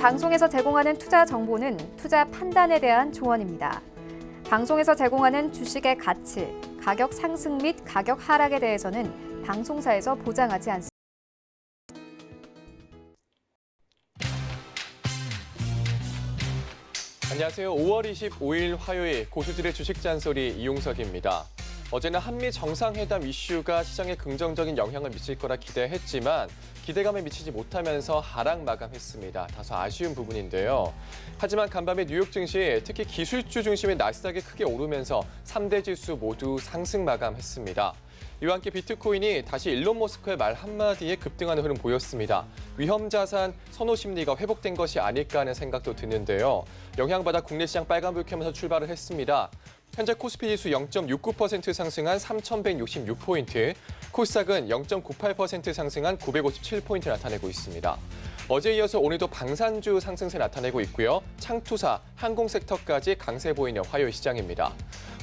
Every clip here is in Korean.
방송에서 제공하는 투자 정보는 투자 판단에 대한 조언입니다. 방송에서 제공하는 주식의 가치, 가격 상승 및 가격 하락에 대해서는 방송사에서 보장하지 않습니다. 안녕하세요. 5월 25일 화요일 고수들의 주식 잔소리 이용석입니다. 어제는 한미 정상회담 이슈가 시장에 긍정적인 영향을 미칠 거라 기대했지만 기대감에 미치지 못하면서 하락 마감했습니다. 다소 아쉬운 부분인데요. 하지만 간밤에 뉴욕 증시, 특히 기술주 중심의 나스닥이 크게 오르면서 3대 지수 모두 상승 마감했습니다. 이와 함께 비트코인이 다시 일론 머스크의 말 한마디에 급등하는 흐름 보였습니다. 위험 자산 선호 심리가 회복된 것이 아닐까 하는 생각도 드는데요. 영향받아 국내 시장 빨간불 켜면서 출발을 했습니다. 현재 코스피 지수 0.69% 상승한 3,166포인트, 코스닥은 0.98% 상승한 957포인트 나타내고 있습니다. 어제에 이어서 오늘도 방산주 상승세 나타내고 있고요. 창투사, 항공섹터까지 강세 보이는 화요일 시장입니다.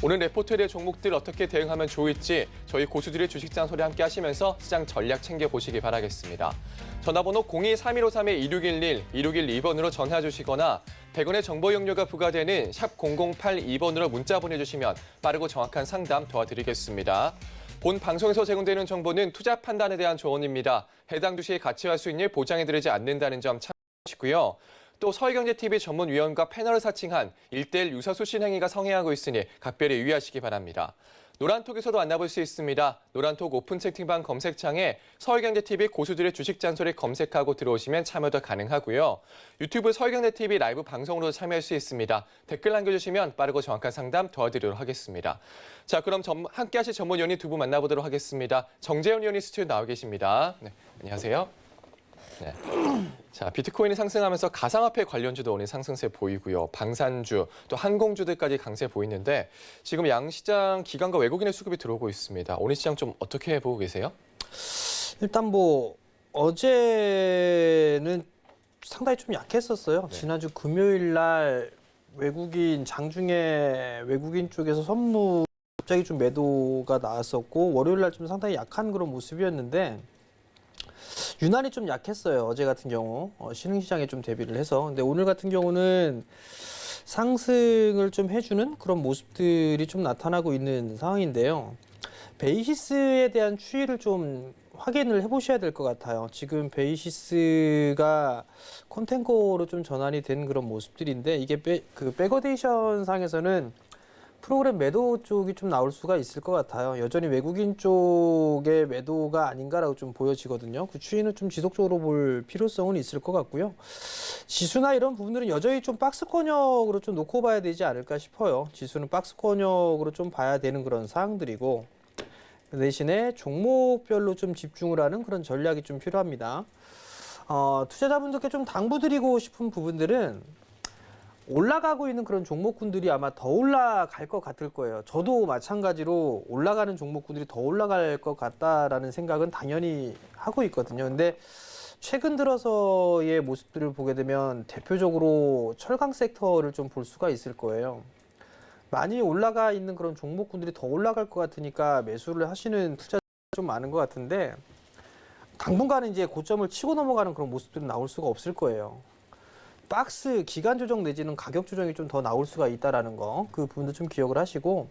오늘 레포트에 대한 종목들 어떻게 대응하면 좋을지 저희 고수들의 주식 잔소리 함께 하시면서 시장 전략 챙겨보시기 바라겠습니다. 전화번호 02-3153-2611, 2612번으로 전화 주시거나 100원의 정보 용료가 부과되는 샵 0082번으로 문자 보내주시면 빠르고 정확한 상담 도와드리겠습니다. 본 방송에서 제공되는 정보는 투자 판단에 대한 조언입니다. 해당 주식의 가치와 수익률 보장해드리지 않는다는 점 참고하시고요. 또 서해경제TV 전문위원과 패널을 사칭한 1:1 유사수신 행위가 성행하고 있으니 각별히 유의하시기 바랍니다. 노란톡에서도 만나볼 수 있습니다. 노란톡 오픈 채팅방 검색창에 서울경제TV 고수들의 주식 잔소리 검색하고 들어오시면 참여도 가능하고요. 유튜브 서울경제TV 라이브 방송으로도 참여할 수 있습니다. 댓글 남겨주시면 빠르고 정확한 상담 도와드리도록 하겠습니다. 자, 그럼 함께 하실 전문위원님 두 분 만나보도록 하겠습니다. 정재훈 위원이 스튜디오에 나와 계십니다. 네, 안녕하세요. 네. 자, 비트코인이 상승하면서 가상화폐 관련주도 오늘 상승세 보이고요. 방산주, 또 항공주들까지 강세 보이는데 지금 양시장 기관과 외국인의 수급이 들어오고 있습니다. 오늘 시장 좀 어떻게 보고 계세요? 일단 어제는 상당히 좀 약했었어요. 네. 지난주 금요일 날 장중에 외국인 쪽에서 선물 갑자기 좀 매도가 나왔었고 월요일 날 좀 상당히 약한 그런 모습이었는데 유난히 좀 약했어요. 어제 같은 경우 신흥시장에 좀 대비를 해서. 근데 오늘 같은 경우는 상승을 좀 해주는 그런 모습들이 좀 나타나고 있는 상황인데요. 베이시스에 대한 추이를 좀 확인을 해보셔야 될 것 같아요. 지금 베이시스가 컨텐코로 좀 전환이 된 그런 모습들인데 이게 백어데이션 상에서는 프로그램 매도 쪽이 좀 나올 수가 있을 것 같아요. 여전히 외국인 쪽의 매도가 아닌가라고 좀 보여지거든요. 그 추이는 좀 지속적으로 볼 필요성은 있을 것 같고요. 지수나 이런 부분들은 여전히 좀 박스권역으로 좀 놓고 봐야 되지 않을까 싶어요. 지수는 박스권역으로 좀 봐야 되는 그런 사항들이고 그 대신에 종목별로 좀 집중을 하는 그런 전략이 좀 필요합니다. 투자자분들께 좀 당부드리고 싶은 부분들은 올라가고 있는 그런 종목군들이 아마 더 올라갈 것 같을 거예요. 저도 마찬가지로 올라가는 종목군들이 더 올라갈 것 같다라는 생각은 당연히 하고 있거든요. 근데 최근 들어서의 모습들을 보게 되면 대표적으로 철강 섹터를 좀 볼 수가 있을 거예요. 많이 올라가 있는 그런 종목군들이 더 올라갈 것 같으니까 매수를 하시는 투자자가 좀 많은 것 같은데 당분간은 이제 고점을 치고 넘어가는 그런 모습들은 나올 수가 없을 거예요. 박스 기간 조정 내지는 가격 조정이 좀 더 나올 수가 있다라는 거, 그 부분도 좀 기억을 하시고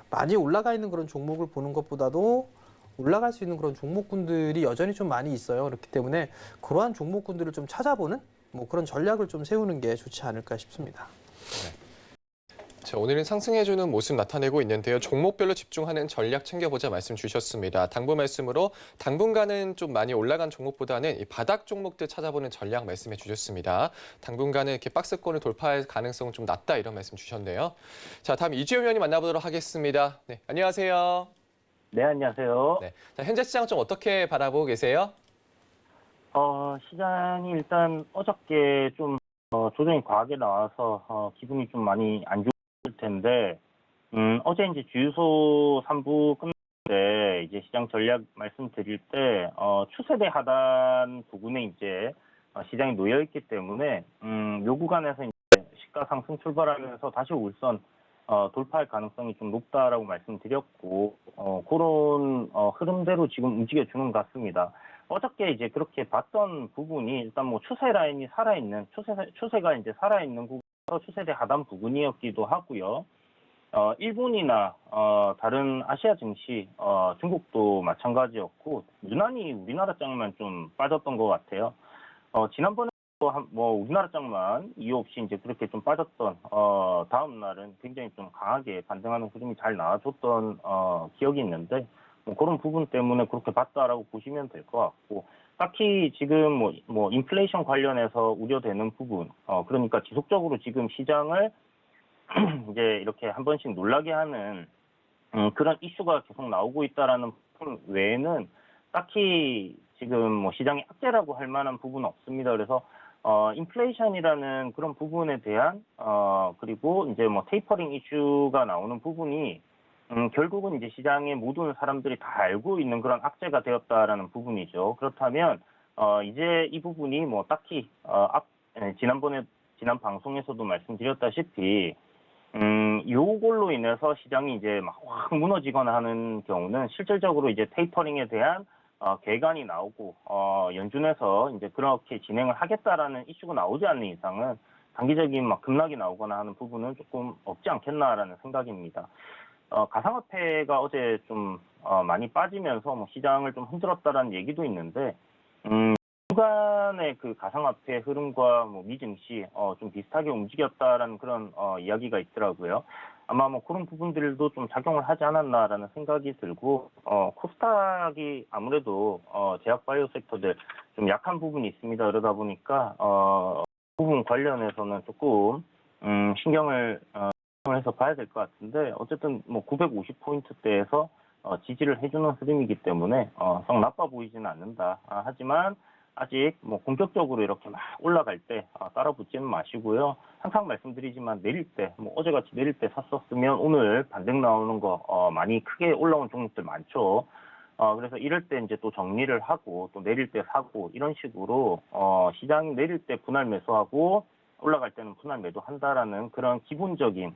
많이 올라가 있는 그런 종목을 보는 것보다도 올라갈 수 있는 그런 종목군들이 여전히 좀 많이 있어요. 그렇기 때문에 그러한 종목군들을 좀 찾아보는 그런 전략을 좀 세우는 게 좋지 않을까 싶습니다. 네. 자, 오늘은 상승해주는 모습 나타내고 있는데요. 종목별로 집중하는 전략 챙겨보자 말씀 주셨습니다. 당부 말씀으로 당분간은 좀 많이 올라간 종목보다는 이 바닥 종목들 찾아보는 전략 말씀해 주셨습니다. 당분간은 이렇게 박스권을 돌파할 가능성은 좀 낮다 이런 말씀 주셨네요. 자, 다음 이주영 위원님 만나보도록 하겠습니다. 네, 안녕하세요. 네, 안녕하세요. 네, 자, 현재 시장 좀 어떻게 바라보고 계세요? 시장이 일단 어저께 좀 조정이 과하게 나와서 기분이 좀 많이 안 좋을 텐데, 어제 이제 주유소 3부 끝났는데 이제 시장 전략 말씀드릴 때 추세대 하단 부근에 이제 시장이 놓여 있기 때문에 요 구간에서 이제 시가 상승 출발하면서 다시 울선 돌파할 가능성이 좀 높다라고 말씀드렸고, 그런 흐름대로 지금 움직여주는 것 같습니다. 어저께 이제 그렇게 봤던 부분이 일단 뭐 추세 라인이 살아있는, 추세가 이제 살아있는 부분에서 추세대 하단 부분이었기도 하고요. 일본이나 다른 아시아 증시, 중국도 마찬가지였고, 유난히 우리나라 장만 좀 빠졌던 것 같아요. 지난번에 뭐 우리나라 장만 이유 없이 이제 그렇게 좀 빠졌던 다음 날은 굉장히 좀 강하게 반등하는 흐름이 잘 나와줬던 기억이 있는데, 뭐 그런 부분 때문에 그렇게 봤다라고 보시면 될 것 같고, 딱히 지금 뭐 인플레이션 관련해서 우려되는 부분, 그러니까 지속적으로 지금 시장을 이제 이렇게 한 번씩 놀라게 하는 그런 이슈가 계속 나오고 있다라는 부분 외에는 딱히 지금 뭐 시장의 악재라고 할 만한 부분은 없습니다. 그래서 인플레이션이라는 그런 부분에 대한 그리고 이제 뭐 테이퍼링 이슈가 나오는 부분이 결국은 이제 시장의 모든 사람들이 다 알고 있는 그런 악재가 되었다라는 부분이죠. 그렇다면 이제 이 부분이 뭐 딱히 지난 방송에서도 말씀드렸다시피 요걸로 인해서 시장이 이제 막 확 무너지거나 하는 경우는 실질적으로 이제 테이퍼링에 대한 개관이 나오고 연준에서 이제 그렇게 진행을 하겠다라는 이슈가 나오지 않는 이상은 단기적인 막 급락이 나오거나 하는 부분은 조금 없지 않겠나라는 생각입니다. 가상화폐가 어제 좀 많이 빠지면서 뭐 시장을 좀 흔들었다라는 얘기도 있는데 주간의 그 가상화폐 흐름과 뭐 미증시 좀 비슷하게 움직였다라는 그런 이야기가 있더라고요. 아마 뭐 그런 부분들도 좀 작용을 하지 않았나라는 생각이 들고, 코스닥이 아무래도 제약 바이오 섹터들 좀 약한 부분이 있습니다. 그러다 보니까 부분 관련해서는 조금 신경을 해서 봐야 될 것 같은데, 어쨌든 뭐 950포인트대에서 지지를 해주는 흐름이기 때문에 썩 나빠 보이지는 않는다. 하지만 아직 뭐 본격적으로 이렇게 막 올라갈 때 따라 붙지는 마시고요. 항상 말씀드리지만 내릴 때, 뭐 어제같이 내릴 때 샀었으면 오늘 반등 나오는 거 많이 크게 올라온 종목들 많죠. 그래서 이럴 때 이제 또 정리를 하고 또 내릴 때 사고 이런 식으로 시장이 내릴 때 분할 매수하고 올라갈 때는 분할 매도한다라는 그런 기본적인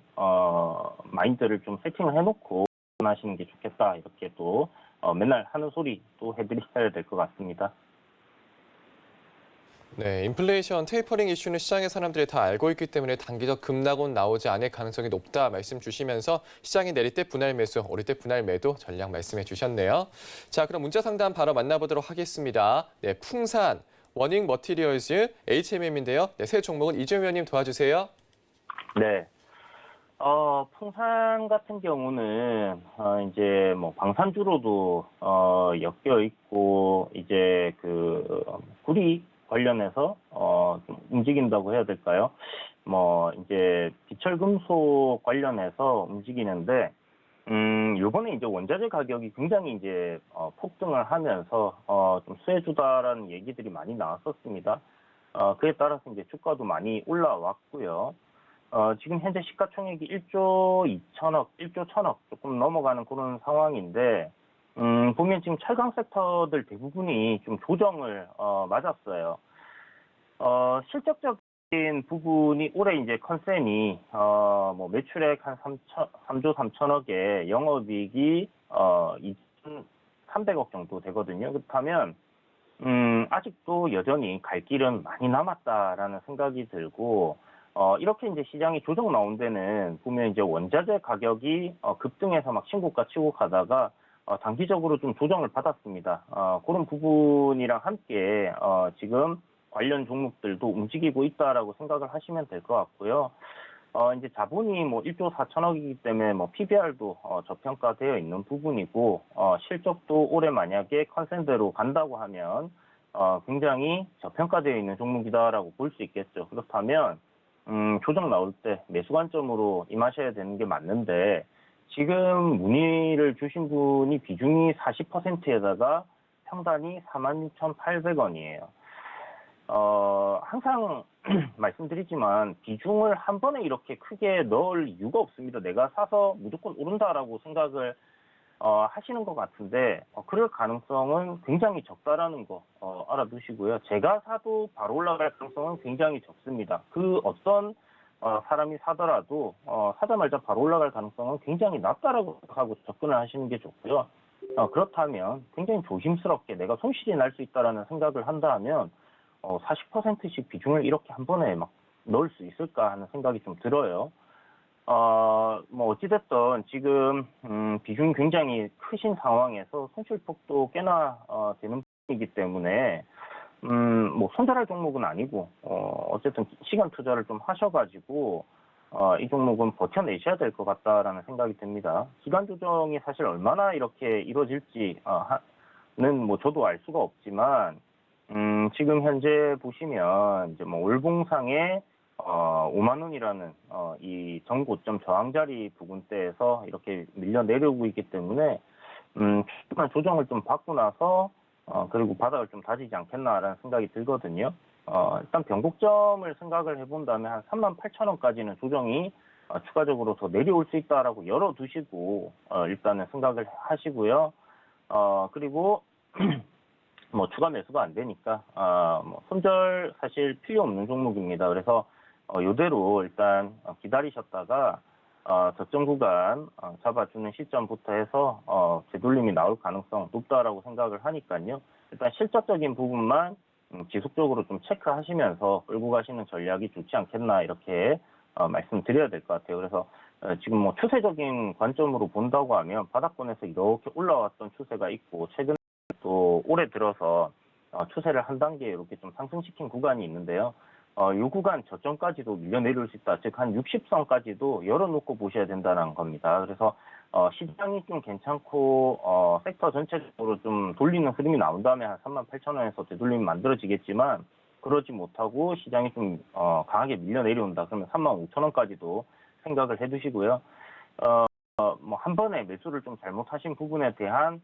마인드를 좀 세팅을 해놓고 하시는 게 좋겠다. 이렇게 또 맨날 하는 소리 또 해드려야 될 것 같습니다. 네, 인플레이션 테이퍼링 이슈는 시장의 사람들이 다 알고 있기 때문에 단기적 급락은 나오지 않을 가능성이 높다 말씀 주시면서 시장이 내릴 때 분할 매수, 오를 때 분할 매도 전략 말씀해 주셨네요. 자, 그럼 문자 상담 바로 만나보도록 하겠습니다. 네, 풍산, 워닝 머티리얼즈, HMM인데요. 네, 새 종목은 이재용 위원님 도와주세요. 네. 풍산 같은 경우는 이제 뭐 방산주로도 엮여 있고 이제 그 구리 관련해서 좀 움직인다고 해야 될까요? 뭐 이제 비철금속 관련해서 움직이는데 요번에 이제 원자재 가격이 굉장히 이제 폭등을 하면서 좀 수혜주다라는 얘기들이 많이 나왔었습니다. 그에 따라서 이제 주가도 많이 올라왔고요. 지금 현재 시가총액이 1조 2천억, 1조 1천억 조금 넘어가는 그런 상황인데, 보면 지금 철강 섹터들 대부분이 좀 조정을 맞았어요. 실적적인 부분이 올해 이제 컨센이 뭐 매출액 한 3조 3천억에 영업이익이 2,300억 정도 되거든요. 그렇다면 아직도 여전히 갈 길은 많이 남았다라는 생각이 들고, 이렇게 이제 시장이 조정 나온 데는 보면 이제 원자재 가격이 급등해서 막 신고가 치고 가다가 단기적으로 좀 조정을 받았습니다. 그런 부분이랑 함께 지금 관련 종목들도 움직이고 있다라고 생각을 하시면 될 것 같고요. 이제 자본이 뭐 1조 4천억이기 때문에 뭐 PBR도 저평가되어 있는 부분이고, 실적도 올해 만약에 컨센대로 간다고 하면 굉장히 저평가되어 있는 종목이다라고 볼 수 있겠죠. 그렇다면 조정 나올 때 매수 관점으로 임하셔야 되는 게 맞는데, 지금 문의를 주신 분이 비중이 40%에다가 평단이 46,800원이에요. 항상 말씀드리지만 비중을 한 번에 이렇게 크게 넣을 이유가 없습니다. 내가 사서 무조건 오른다라고 생각을 하시는 것 같은데, 그럴 가능성은 굉장히 적다라는 거 알아두시고요. 제가 사도 바로 올라갈 가능성은 굉장히 적습니다. 그 어떤 사람이 사더라도 사자마자 바로 올라갈 가능성은 굉장히 낮다라고 하고 접근을 하시는 게 좋고요. 그렇다면 굉장히 조심스럽게 내가 손실이 날 수 있다라는 생각을 한다면 40%씩 비중을 이렇게 한 번에 막 넣을 수 있을까 하는 생각이 좀 들어요. 뭐 어찌됐든 지금 비중이 굉장히 크신 상황에서 손실폭도 꽤나 되는 부분이기 때문에 뭐 손절할 종목은 아니고 어쨌든 시간 투자를 좀 하셔가지고 이 종목은 버텨내셔야 될 것 같다라는 생각이 듭니다. 기간 조정이 사실 얼마나 이렇게 이루어질지는 뭐 저도 알 수가 없지만 지금 현재 보시면 이제 뭐 월봉상에 5만 원이라는 이 전고점 저항자리 부근대에서 이렇게 밀려 내려오고 있기 때문에 조금만 조정을 좀 받고 나서 그리고 바닥을 좀 다지지 않겠나라는 생각이 들거든요. 일단 변곡점을 생각을 해본다면 한 38,000원까지는 조정이 추가적으로 더 내려올 수 있다라고 열어두시고 일단은 생각을 하시고요. 그리고 뭐 추가 매수가 안 되니까 뭐 손절 사실 필요 없는 종목입니다. 그래서 이대로 일단 기다리셨다가 저점 구간 잡아주는 시점부터 해서 되돌림이 나올 가능성 높다라고 생각을 하니까요. 일단 실적적인 부분만 지속적으로 좀 체크하시면서 끌고 가시는 전략이 좋지 않겠나 이렇게 말씀드려야 될 것 같아요. 그래서 지금 뭐 추세적인 관점으로 본다고 하면 바닥권에서 이렇게 올라왔던 추세가 있고 최근에 또 올해 들어서 추세를 한 단계 이렇게 좀 상승시킨 구간이 있는데요. 이 구간 저점까지도 밀려 내려올 수 있다. 즉 한 60선까지도 열어놓고 보셔야 된다는 겁니다. 그래서 시장이 좀 괜찮고 섹터 전체적으로 좀 돌리는 흐름이 나온 다음에 한 38,000원에서 되돌림이 만들어지겠지만 그러지 못하고 시장이 좀 강하게 밀려 내려온다. 그러면 35,000원까지도 생각을 해두시고요. 뭐 한 번에 매수를 좀 잘못하신 부분에 대한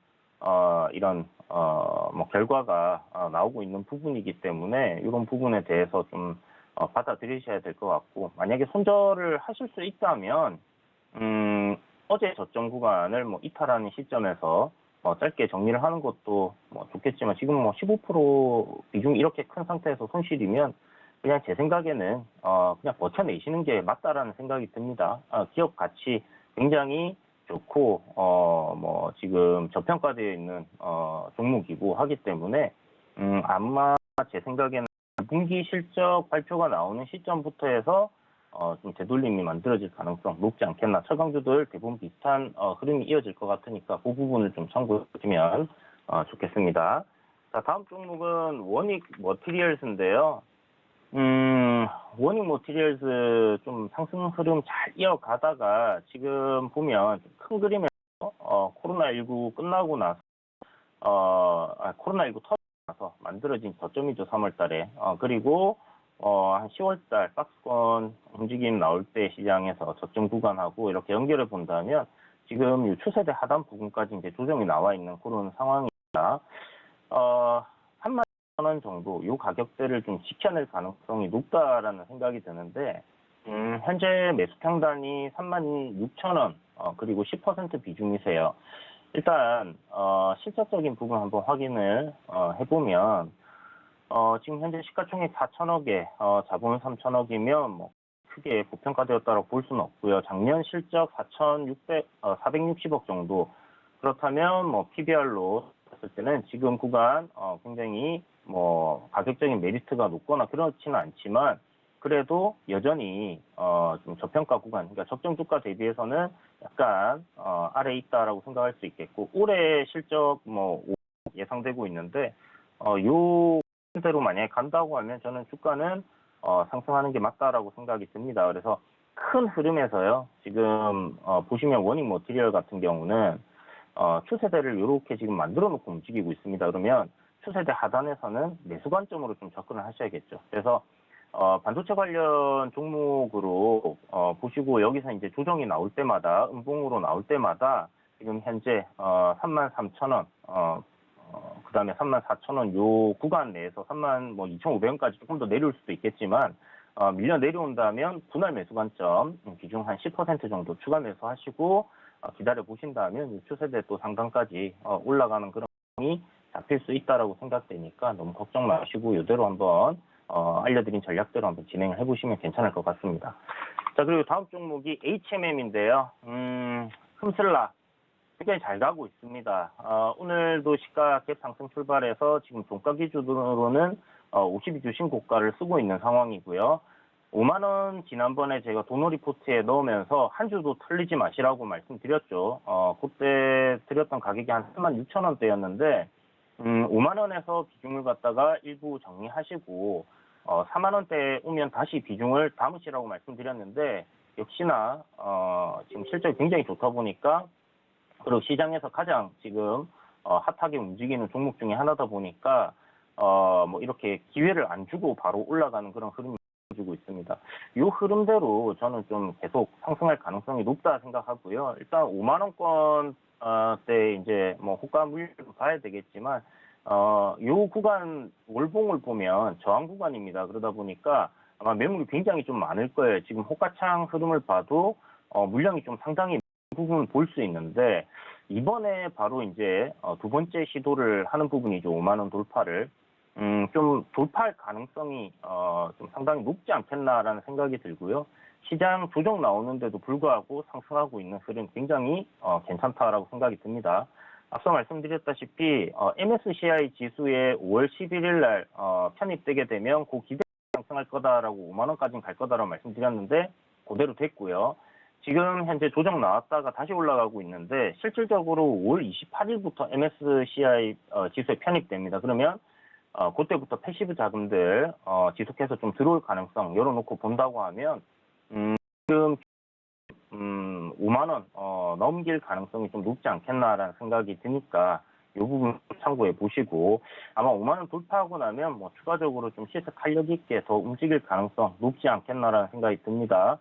이런 뭐 결과가 나오고 있는 부분이기 때문에 이런 부분에 대해서 좀 받아들이셔야 될 것 같고, 만약에 손절을 하실 수 있다면 어제 저점 구간을 뭐 이탈하는 시점에서 짧게 정리를 하는 것도 뭐 좋겠지만, 지금 뭐 15% 비중이 이렇게 큰 상태에서 손실이면 그냥 제 생각에는 그냥 버텨내시는 게 맞다라는 생각이 듭니다. 기업 가치 굉장히 좋고 뭐 지금 저평가되어 있는 종목이고 하기 때문에 아마 제 생각에는 2분기 실적 발표가 나오는 시점부터 해서 좀 되돌림이 만들어질 가능성 높지 않겠나. 철강주들 대부분 비슷한 흐름이 이어질 것 같으니까 그 부분을 좀 참고해 주시면 좋겠습니다. 자, 다음 종목은 원익 머티리얼스인데요. 원익 머티리얼스 좀 상승 흐름 잘 이어가다가 지금 보면 큰 그림에서 코로나19 끝나고 나서 코로나19 터지고 나서 만들어진 저점이죠. 3월 달에. 그리고 한 10월 달 박스권 움직임 나올 때 시장에서 저점 구간하고 이렇게 연결해 본다면 지금 이 추세대 하단 부분까지 이제 조정이 나와 있는 그런 상황입니다. 3만 정도 이 가격대를 좀 지켜낼 가능성이 높다라는 생각이 드는데 현재 매수 평단이 36,000원 그리고 10% 비중이세요. 일단 실질적인 부분 한번 확인을 해보면 지금 현재 시가총액 4천억에 자본 3천억이면 뭐 크게 고평가되었다고 볼 수는 없고요. 작년 실적 460억 정도. 그렇다면 뭐 PBR로 봤을 때는 지금 구간 굉장히 뭐 가격적인 메리트가 높거나 그렇지는 않지만 그래도 여전히 좀 저평가 구간, 그러니까 적정 주가 대비해서는 약간 아래에 있다라고 생각할 수 있겠고, 올해 실적 뭐 예상되고 있는데 요 대로 만약에 간다고 하면 저는 주가는 상승하는 게 맞다라고 생각이 듭니다. 그래서 큰 흐름에서요. 지금 보시면 원익 머티리얼 같은 경우는 추세대를 이렇게 지금 만들어 놓고 움직이고 있습니다. 그러면 추세대 하단에서는 매수 관점으로 좀 접근을 하셔야겠죠. 그래서 반도체 관련 종목으로 보시고 여기서 이제 조정이 나올 때마다 음봉으로 나올 때마다 지금 현재 33,000원 그다음에 34,000원 요 구간 내에서 32,500원까지 조금 더 내려올 수도 있겠지만 밀려 내려온다면 분할 매수 관점 비중 한 10% 정도 추가 매수하시고 기다려 보신다면 추세대 또 상단까지 올라가는 그런 이 잡힐 수 있다라고 생각되니까 너무 걱정 마시고 이대로 한번 알려드린 전략대로 한번 진행을 해보시면 괜찮을 것 같습니다. 자, 그리고 다음 종목이 HMM인데요. 흠슬라 굉장히 잘 가고 있습니다. 오늘도 시가 갭 상승 출발해서 지금 종가 기준으로는 52주 신고가를 쓰고 있는 상황이고요. 5만 원 지난번에 제가 도노 리포트에 넣으면서 한 주도 털리지 마시라고 말씀드렸죠. 그때 드렸던 가격이 한 36,000원대였는데 5만 원에서 비중을 갖다가 일부 정리하시고 4만 원대에 오면 다시 비중을 담으시라고 말씀드렸는데 역시나 지금 실적이 굉장히 좋다 보니까 그리고 시장에서 가장 지금 핫하게 움직이는 종목 중에 하나다 보니까 뭐 이렇게 기회를 안 주고 바로 올라가는 그런 흐름이 주고 있습니다. 이 흐름대로 저는 좀 계속 상승할 가능성이 높다 생각하고요. 일단 5만 원권 때 이제 뭐 호가 물량을 봐야 되겠지만 요 구간 월봉을 보면 저항 구간입니다. 그러다 보니까 아마 매물이 굉장히 좀 많을 거예요. 지금 호가창 흐름을 봐도 물량이 좀 상당히 부분을 볼 수 있는데 이번에 바로 이제 두 번째 시도를 하는 부분이죠. 5만 원 돌파를 좀 돌파할 가능성이 좀 상당히 높지 않겠나라는 생각이 들고요. 시장 조정 나오는데도 불구하고 상승하고 있는 흐름 굉장히 괜찮다라고 생각이 듭니다. 앞서 말씀드렸다시피 MSCI 지수에 5월 11일 날 편입되게 되면 그 기대 상승할 거다라고 5만 원까지는 갈 거다라고 말씀드렸는데 그대로 됐고요. 지금 현재 조정 나왔다가 다시 올라가고 있는데 실질적으로 5월 28일부터 MSCI 지수에 편입됩니다. 그러면 그때부터 패시브 자금들 지속해서 좀 들어올 가능성 열어놓고 본다고 하면 지금 5만 원 넘길 가능성이 좀 높지 않겠나라는 생각이 드니까 이 부분 참고해 보시고 아마 5만 원 돌파하고 나면 뭐 추가적으로 좀 시세 탄력 있게 더 움직일 가능성 높지 않겠나라는 생각이 듭니다.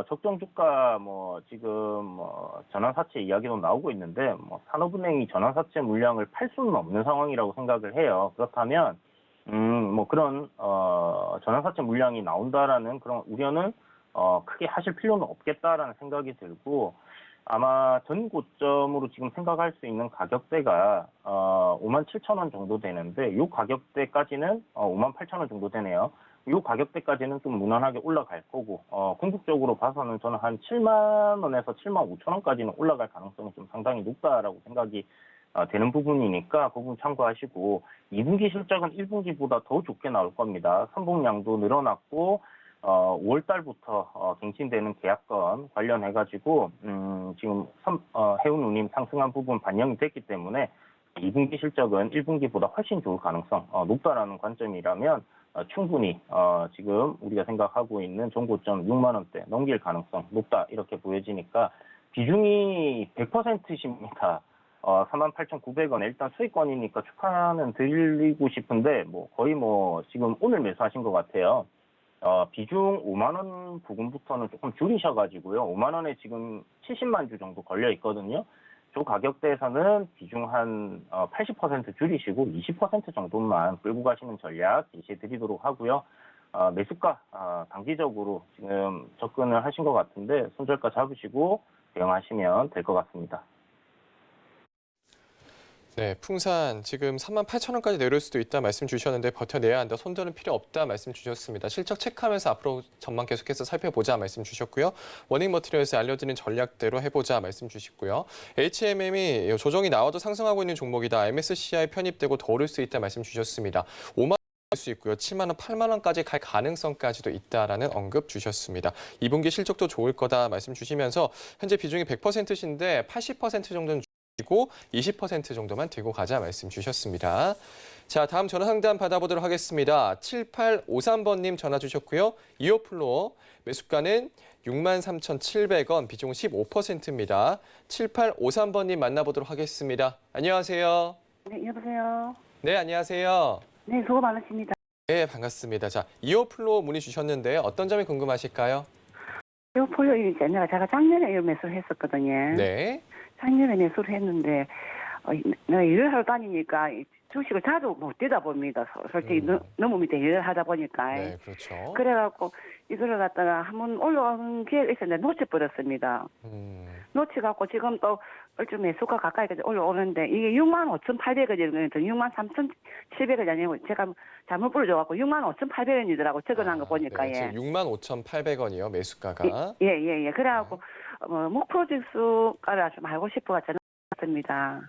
적정 주가 뭐 지금 전환사채 이야기도 나오고 있는데 뭐 산업은행이 전환사채 물량을 팔 수는 없는 상황이라고 생각을 해요. 그렇다면 뭐 그런 전환사채 물량이 나온다라는 그런 우려는 크게 하실 필요는 없겠다라는 생각이 들고 아마 전 고점으로 지금 생각할 수 있는 가격대가 57,000원 정도 되는데 이 가격대까지는 58,000원 정도 되네요. 이 가격대까지는 좀 무난하게 올라갈 거고 궁극적으로 봐서는 저는 한 7만 원에서 7만 5천 원까지는 올라갈 가능성이 좀 상당히 높다라고 생각이 되는 부분이니까 그 부분 참고하시고 2분기 실적은 1분기보다 더 좋게 나올 겁니다. 선봉량도 늘어났고 5월 달부터 갱신되는 계약건 관련해가지고 지금 해운운임 상승한 부분 반영이 됐기 때문에 2분기 실적은 1분기보다 훨씬 좋을 가능성 높다라는 관점이라면 충분히 지금 우리가 생각하고 있는 종고점 6만 원대 넘길 가능성 높다 이렇게 보여지니까 비중이 100%십니다. 38,900원 일단 수익권이니까 축하는 드리고 싶은데 뭐 거의 뭐 지금 오늘 매수하신 것 같아요. 비중 5만 원 부분부터는 조금 줄이셔가지고요. 5만 원에 지금 70만 주 정도 걸려 있거든요. 저 가격대에서는 비중 한 80% 줄이시고 20% 정도만 끌고 가시는 전략 제시해 드리도록 하고요. 매수가 단기적으로 지금 접근을 하신 것 같은데 손절가 잡으시고 대응하시면 될 것 같습니다. 네, 풍산 지금 38,000원까지 내려올 수도 있다 말씀 주셨는데 버텨내야 한다. 손절은 필요 없다 말씀 주셨습니다. 실적 체크하면서 앞으로 전망 계속해서 살펴보자 말씀 주셨고요. 워닝 머티리얼에서 알려드린 전략대로 해보자 말씀 주시고요. HMM이 조정이 나와도 상승하고 있는 종목이다. MSCI 편입되고 더 오를 수 있다 말씀 주셨습니다. 5만 원 수 있고요. 7만 원, 8만 원까지 갈 가능성까지도 있다라는 언급 주셨습니다. 2분기 실적도 좋을 거다 말씀 주시면서 현재 비중이 100%신데 80% 정도는 고 20% 정도만 들고 가자 말씀 주셨습니다. 자, 다음 전화 상담 받아보도록 하겠습니다. 7853번님 전화 주셨고요. 2호 플로 매수가는 63,700원, 비중 15%입니다. 7853번님 만나보도록 하겠습니다. 안녕하세요. 네, 여보세요. 네, 안녕하세요. 네, 수고 많으십니다. 네, 반갑습니다. 자, 2호 플로 문의 주셨는데 어떤 점이 궁금하실까요? 이 폴io 있잖아요. 제가 작년에 이 매수를 했었거든요. 네. 작년에 매수를 했는데 내가 일을 하러 다니니까 주식을 자주 못 뛰다 봅니다. 솔직히 너무 밑에 일을 하다 보니까. 네, 그렇죠. 그래갖고 이거를 갖다가 한번 올라오는 기회가 있었는데 놓쳐버렸습니다. 놓쳐갖고 지금 또 얼추 매수가 가까이까지 올라오는데 이게 65,800원이거든요. 63,700원이 아니고 제가 잘못 불러줘갖고 65,800원이더라고 적어놓은 거 보니까. 네, 지금 65,800원이요, 매수가가. 예. 그래갖고 목표 지수가를 좀 알고 싶어가 저는 같습니다.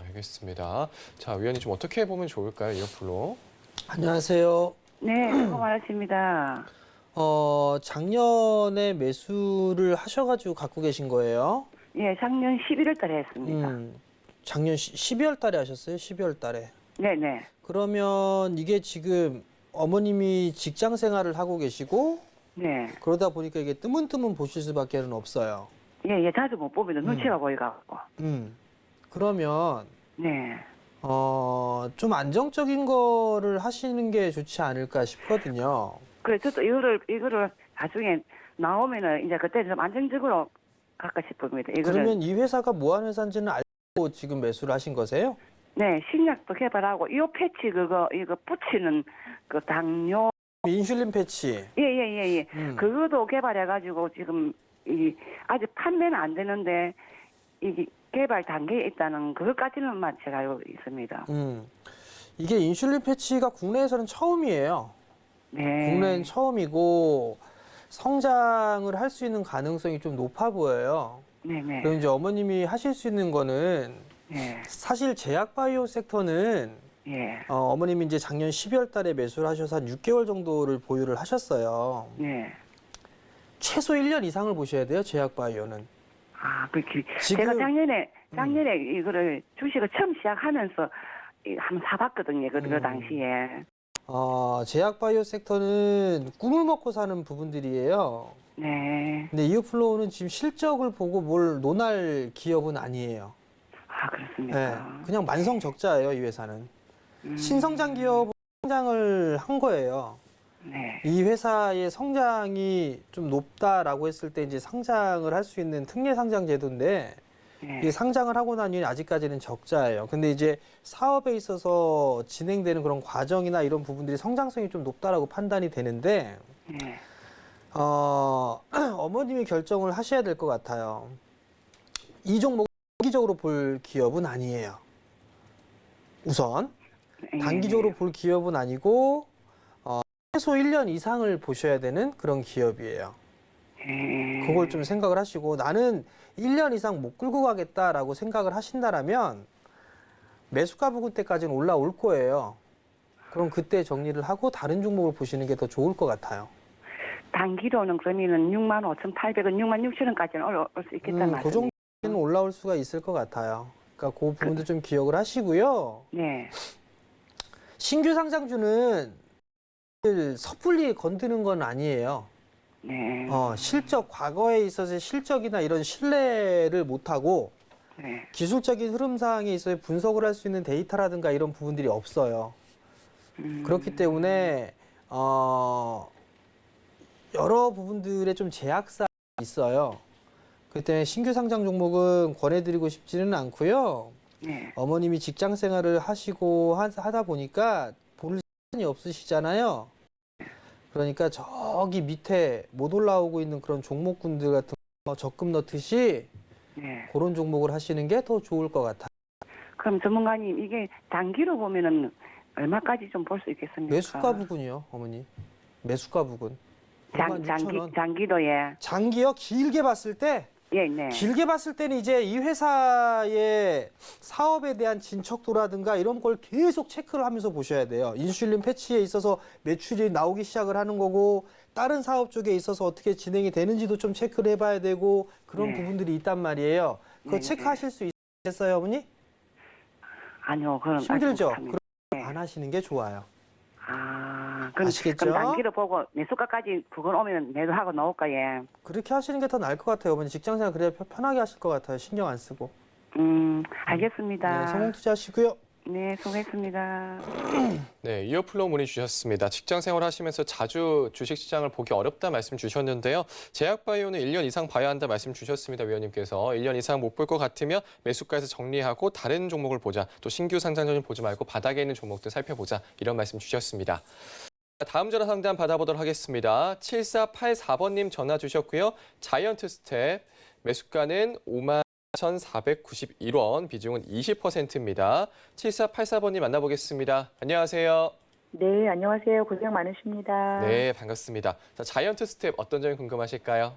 알겠습니다. 자, 위원님 좀 어떻게 보면 좋을까요, 이 어플로? 안녕하세요. 네, 수고 많으십니다. 작년에 매수를 하셔가지고 갖고 계신 거예요? 예, 작년 11월 달에 했습니다. 작년 12월 달에 하셨어요? 12월 달에. 네네. 그러면 이게 지금 어머님이 직장 생활을 하고 계시고 네. 그러다 보니까 이게 뜨문뜨문 보실 수밖에 없어요. 예, 자주 못 보면 눈치가 보여갖고. 그러면 네. 좀 안정적인 거를 하시는 게 좋지 않을까 싶거든요. 그래, 저도 이거를 나중에 나오면은 이제 그때 좀 안정적으로 갈까 싶습니다. 이거를. 그러면 이 회사가 뭐 하는 회사인지는 알고 지금 매수를 하신 거세요? 네, 식약도 개발하고, 이 패치 이거 붙이는 그 당뇨. 인슐린 패치. 예. 그것도 개발해가지고 지금 아직 판매는 안 되는데, 이게 개발 단계에 있다는 그것까지는만 제가 알고 있습니다. 이게 인슐린 패치가 국내에서는 처음이에요. 네. 국내는 처음이고 성장을 할 수 있는 가능성이 좀 높아 보여요. 네네. 그럼 이제 어머님이 하실 수 있는 거는 네. 사실 제약바이오 섹터는 예. 어머님이 이제 작년 12월 달에 매수를 하셔서 한 6개월 정도를 보유를 하셨어요. 네. 최소 1년 이상을 보셔야 돼요, 제약바이오는. 지금- 제가 작년에 이거를 주식을 처음 시작하면서 한번 사봤거든요. 그 당시에. 제약바이오 섹터는 꿈을 먹고 사는 부분들이에요. 네. 근데 이어플로우는 지금 실적을 보고 뭘 논할 기업은 아니에요. 아, 그렇습니까? 네, 그냥 만성 적자예요, 이 회사는. 신성장 기업으로 성장을 한 거예요. 네. 이 회사의 성장이 좀 높다라고 했을 때 이제 상장을 할 수 있는 특례 상장 제도인데 네. 이게 상장을 하고 난 이후에 아직까지는 적자예요. 근데 이제 사업에 있어서 진행되는 그런 과정이나 이런 부분들이 성장성이 좀 높다라고 판단이 되는데 네. 어머님이 결정을 하셔야 될 것 같아요. 이 종목을 단기적으로 볼 기업은 아니에요. 우선 단기적으로 볼 기업은 아니고 최소 1년 이상을 보셔야 되는 그런 기업이에요. 그걸 좀 생각을 하시고 나는 1년 이상 못 끌고 가겠다라고 생각을 하신다라면 매수가 부근 때까지는 올라올 거예요. 그럼 그때 정리를 하고 다른 종목을 보시는 게 더 좋을 것 같아요. 단기로는 그러면은 65,800원, 66,000원까지는 올라올 수 있겠다는 그 말씀이죠. 정도는 올라올 수가 있을 것 같아요. 그러니까 그 부분도 좀 기억을 하시고요. 네. 신규 상장주는 섣불리 건드는 건 아니에요. 네. 실적, 과거에 있어서의 실적이나 이런 신뢰를 못하고 네. 기술적인 흐름상에 있어서 분석을 할 수 있는 데이터라든가 이런 부분들이 없어요. 그렇기 때문에 여러 부분들에 좀 제약사가 있어요. 그때 신규 상장 종목은 권해드리고 싶지는 않고요. 네. 어머님이 직장 생활을 하시고 하다 보니까 볼 시간이 없으시잖아요. 그러니까 저기 밑에 못 올라오고 있는 그런 종목군들 같은 거 적금 넣듯이 네. 그런 종목을 하시는 게 더 좋을 것 같아요. 그럼 전문가님, 이게 단기로 보면은 얼마까지 좀 볼 수 있겠습니까? 매수가 부근이요, 어머니. 매수가 부근. 56,000원. 장기도에. 장기요? 길게 봤을 때 예, 네. 길게 봤을 때는 이제 이 회사의 사업에 대한 진척도라든가 이런 걸 계속 체크를 하면서 보셔야 돼요. 인슐린 패치에 있어서 매출이 나오기 시작을 하는 거고 다른 사업 쪽에 있어서 어떻게 진행이 되는지도 좀 체크를 해봐야 되고 그런 네. 부분들이 있단 말이에요. 그거 네, 체크하실 수 있겠어요, 어머니? 아니요, 그럼 힘들죠? 아직 못합니다. 그럼 안 하시는 게 좋아요. 그럼, 아시겠죠? 그럼 단기로 보고 매수가까지 그걸 오면 매도하고 나올까, 예. 그렇게 하시는 게 더 나을 것 같아요, 어머니. 직장 생활 그래야 편하게 하실 것 같아요. 신경 안 쓰고. 알겠습니다. 네, 성공 투자하시고요. 네, 수고했습니다. 네, 이어플로 문의 주셨습니다. 직장 생활 하시면서 자주 주식시장을 보기 어렵다 말씀 주셨는데요. 제약바이오는 1년 이상 봐야 한다 말씀 주셨습니다. 위원님께서 1년 이상 못 볼 것 같으면 매수가에서 정리하고 다른 종목을 보자. 또 신규 상장전 보지 말고 바닥에 있는 종목들 살펴보자. 이런 말씀 주셨습니다. 다음 전화 상담 받아보도록 하겠습니다. 7484번님 전화 주셨고요. 자이언트 스텝 매수가는 51,491원, 비중은 20%입니다. 7484번님 만나보겠습니다. 안녕하세요. 네, 안녕하세요. 고생 많으십니다. 네, 반갑습니다. 자, 자이언트 스텝 어떤 점이 궁금하실까요?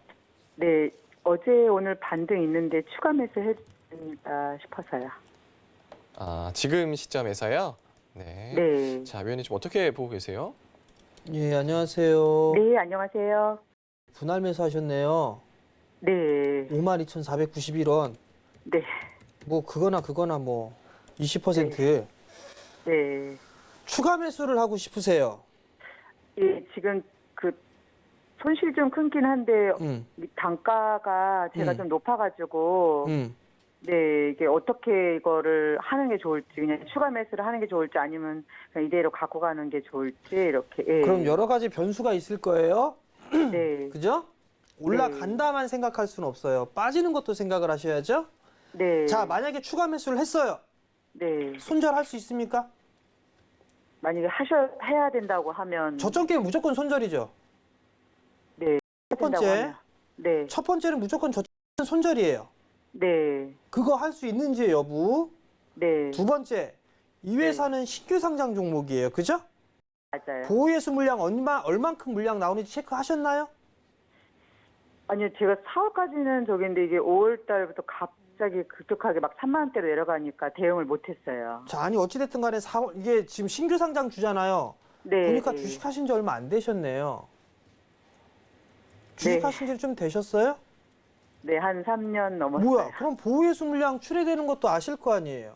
네, 어제 오늘 반등 있는데 추가 매수 해드립니다 싶어서요. 아, 지금 시점에서요? 네. 네. 자, 위원님 좀 어떻게 보고 계세요? 예, 안녕하세요. 네, 안녕하세요. 분할 매수하셨네요. 네, 52,491원. 네, 뭐 그거나 뭐 20%. 네. 추가 매수를 하고 싶으세요? 예, 지금 그 손실 좀 끊긴 한데 이 단가가 제가 좀 높아가지고 네, 이게 어떻게 이거를 하는 게 좋을지, 그냥 추가 매수를 하는 게 좋을지 아니면 그냥 이대로 갖고 가는 게 좋을지 이렇게. 예. 그럼 여러 가지 변수가 있을 거예요. 네, 그죠? 올라간다만 생각할 수는 없어요. 빠지는 것도 생각을 하셔야죠. 네. 자, 만약에 추가 매수를 했어요. 네. 손절할 수 있습니까? 만약에 해야 된다고 하면. 저점 게임 무조건 손절이죠. 네. 첫 번째. 된다고 하면. 네. 첫 번째는 무조건 저점 손절이에요. 네. 그거 할 수 있는지 여부. 네. 두 번째, 이 회사는 신규 상장 종목이에요. 그죠? 맞아요. 보호예수 물량 얼만큼 물량 나오는지 체크하셨나요? 아니요, 제가 4월까지는 저기인데 이게 5월 달부터 갑자기 급격하게 막 3만 원대로 내려가니까 대응을 못 했어요. 자, 아니 어찌됐든 간에 4월, 이게 지금 신규 상장 주잖아요. 네. 보니까 네. 주식하신 지 얼마 안 되셨네요. 주식하신 지 좀 되셨어요? 네, 한 3년 넘었어요. 뭐야, 그럼 보호예수 물량 출회되는 것도 아실 거 아니에요?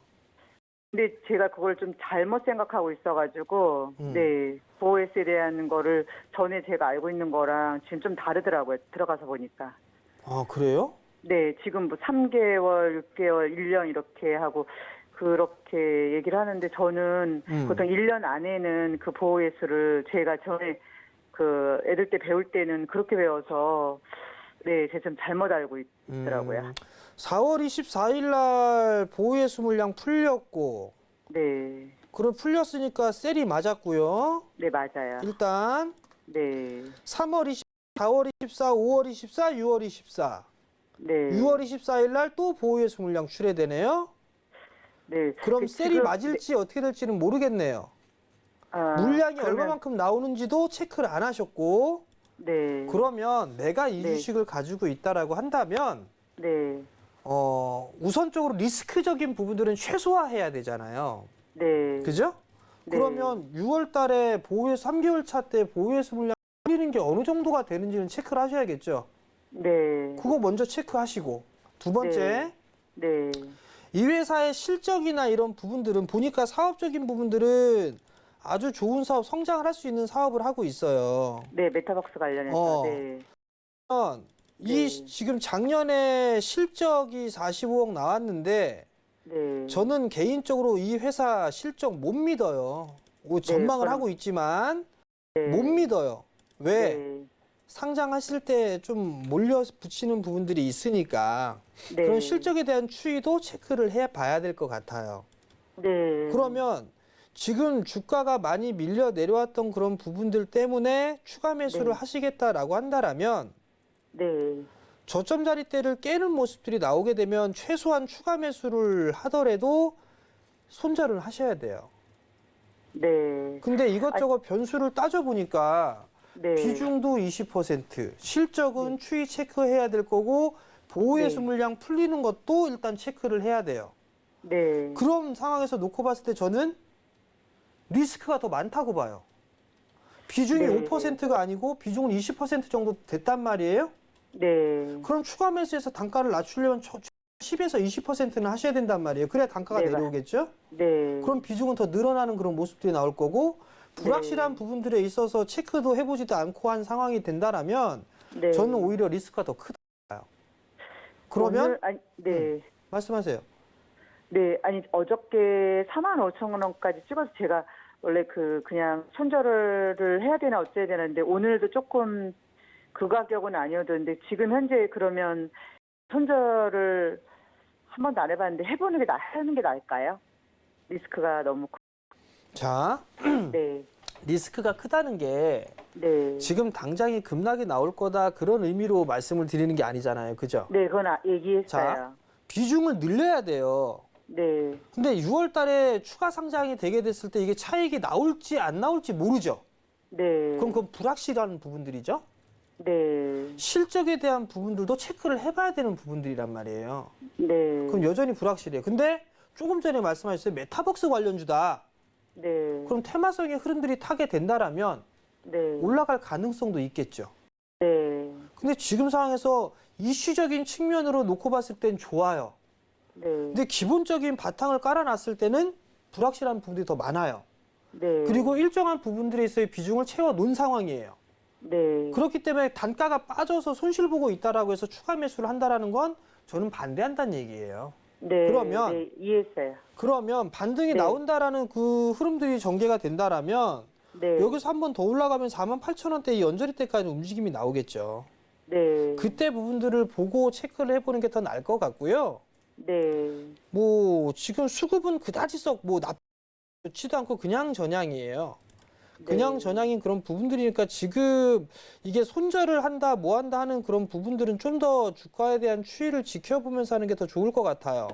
근데 제가 그걸 좀 잘못 생각하고 있어가지고, 네, 보호S에 대한 거를 전에 제가 알고 있는 거랑 지금 좀 다르더라고요. 들어가서 보니까. 아, 그래요? 네, 지금 뭐 3개월, 6개월, 1년 이렇게 하고 그렇게 얘기를 하는데 저는 보통 1년 안에는 그 보호예수를 제가 전에 그 애들 때 배울 때는 그렇게 배워서 네, 제가 좀 잘못 알고 있더라고요. 4월 24일 날 보호예수 물량 풀렸고, 네, 그럼 풀렸으니까 셀이 맞았고요. 네, 맞아요. 일단 네, 3월 20, 4월 24, 5월 24, 6월 24. 네. 6월 24일 날 또 보호예수 물량 출회되네요. 네. 그럼 셀이 지금- 맞을지 어떻게 될지는 모르겠네요. 아, 물량이 그러면- 얼마만큼 나오는지도 체크를 안 하셨고, 네. 그러면 내가 이 네. 주식을 가지고 있다라고 한다면 네. 우선적으로 리스크적인 부분들은 최소화해야 되잖아요. 네. 그죠? 네. 그러면 6월 달에 보호예수 3개월 차 때 보호예수 물량 풀리는 게 어느 정도가 되는지는 체크를 하셔야겠죠. 네. 그거 먼저 체크하시고, 두 번째, 네. 이 회사의 실적이나 이런 부분들은 보니까 사업적인 부분들은 아주 좋은 사업, 성장을 할 수 있는 사업을 하고 있어요. 네, 메타박스 관련해서. 어. 네. 이 네. 지금 작년에 실적이 45억 나왔는데 네. 저는 개인적으로 이 회사 실적 못 믿어요. 전망을 그럼- 하고 있지만 네. 못 믿어요. 왜? 네. 상장하실 때 좀 몰려 붙이는 부분들이 있으니까 네. 그런 실적에 대한 추이도 체크를 해 봐야 될 것 같아요. 네. 그러면 지금 주가가 많이 밀려 내려왔던 그런 부분들 때문에 추가 매수를 네. 하시겠다라고 한다라면 네. 저점 자리대를 깨는 모습들이 나오게 되면 최소한 추가 매수를 하더라도 손절을 하셔야 돼요. 네. 근데 이것저것 변수를 따져보니까 네. 비중도 20%, 실적은 추이 체크해야 될 거고 보호예수 네. 물량 풀리는 것도 일단 체크를 해야 돼요. 네. 그런 상황에서 놓고 봤을 때 저는 리스크가 더 많다고 봐요. 비중이 네. 5%가 아니고 비중은 20% 정도 됐단 말이에요. 네. 그럼 추가 매수해서 단가를 낮추려면 10에서 20%는 하셔야 된단 말이에요. 그래야 단가가 네, 내려오겠죠? 네. 그럼 비중은 더 늘어나는 그런 모습들이 나올 거고 불확실한 부분들에 있어서 체크도 해보지도 않고 한 상황이 된다라면 네. 저는 오히려 리스크가 더 크다 봐요. 그러면 오늘, 네. 말씀하세요. 네, 아니 어저께 45,000원까지 찍어서 제가 원래 그냥 손절을 해야 되나 어째야 되는데 오늘도 조금 그 가격은 아니었는데 지금 현재 그러면 손절을 한 번도 안 해봤는데 하는 게 나을까요? 리스크가 너무 자, 네, 리스크가 크다는 게 네, 지금 당장에 급락이 나올 거다 그런 의미로 말씀을 드리는 게 아니잖아요. 그죠? 네, 그건 얘기했어요. 자, 비중을 늘려야 돼요. 네, 근데 6월 달에 추가 상장이 되게 됐을 때 이게 차익이 나올지 안 나올지 모르죠. 네, 그건 불확실한 부분들이죠. 네, 실적에 대한 부분들도 체크를 해봐야 되는 부분들이란 말이에요. 네, 그럼 여전히 불확실해요. 근데 조금 전에 말씀하셨어요. 메타버스 관련주다. 네, 그럼 테마성의 흐름들이 타게 된다라면 네, 올라갈 가능성도 있겠죠. 네, 근데 지금 상황에서 이슈적인 측면으로 놓고 봤을 땐 좋아요. 네, 근데 기본적인 바탕을 깔아놨을 때는 불확실한 부분들이 더 많아요. 네, 그리고 일정한 부분들에 있어의 비중을 채워 놓은 상황이에요. 네, 그렇기 때문에 단가가 빠져서 손실 보고 있다라고 해서 추가 매수를 한다라는 건 저는 반대한다는 얘기예요. 네, 그러면 네, 이해했어요. 그러면 반등이 네. 나온다라는 그 흐름들이 전개가 된다라면 네, 여기서 한 번 더 올라가면 48,000원대 이 연저리 때까지 움직임이 나오겠죠. 네, 그때 부분들을 보고 체크를 해보는 게 더 나을 것 같고요. 네, 뭐 지금 수급은 그다지 썩 뭐 나쁘지도 않고 그냥 전향이에요. 그냥 네. 전향인 그런 부분들이니까 지금 이게 손절을 한다 뭐 한다 하는 그런 부분들은 좀 더 주가에 대한 추이를 지켜보면서 하는 게 더 좋을 것 같아요.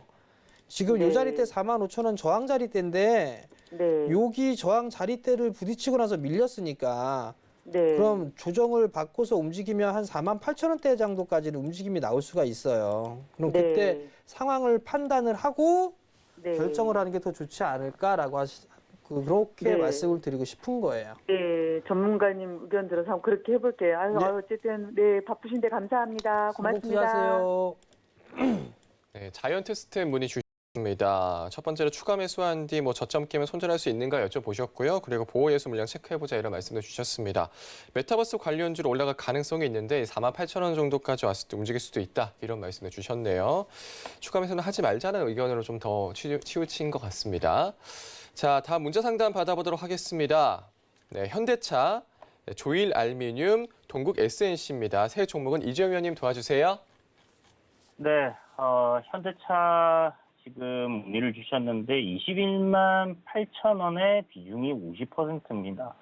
지금 네. 요 자리대 45,000원 저항 자리대인데 네, 여기 저항 자리대를 부딪히고 나서 밀렸으니까 네, 그럼 조정을 받고서 움직이면 한 48,000원대 정도까지는 움직임이 나올 수가 있어요. 그럼 네. 그때 상황을 판단을 하고 네. 결정을 하는 게 더 좋지 않을까라고 그렇게 네. 말씀을 드리고 싶은 거예요. 네, 전문가님 의견 들어서 한번 그렇게 해볼게요. 아유, 네. 어쨌든 네 바쁘신데 감사합니다. 성공 고맙습니다. 투자하세요. 네, 자이언트 스텝 문의 주셨습니다. 첫 번째로 추가 매수한 뒤 뭐 저점 깨면 손절할 수 있는가 여쭤보셨고요. 그리고 보호예수 물량 체크해보자 이런 말씀도 주셨습니다. 메타버스 관련주로 올라갈 가능성이 있는데 48,000원 정도까지 왔을 때 움직일 수도 있다 이런 말씀을 주셨네요. 추가 매수는 하지 말자는 의견으로 좀 더 치우친 것 같습니다. 자, 다음 문자 상담 받아보도록 하겠습니다. 네, 현대차, 조일 알미늄, 동국 SNC입니다. 새 종목은 이재용 위원님 도와주세요. 네, 현대차 지금 문의를 주셨는데 21만 8천 원의 비중이 50%입니다.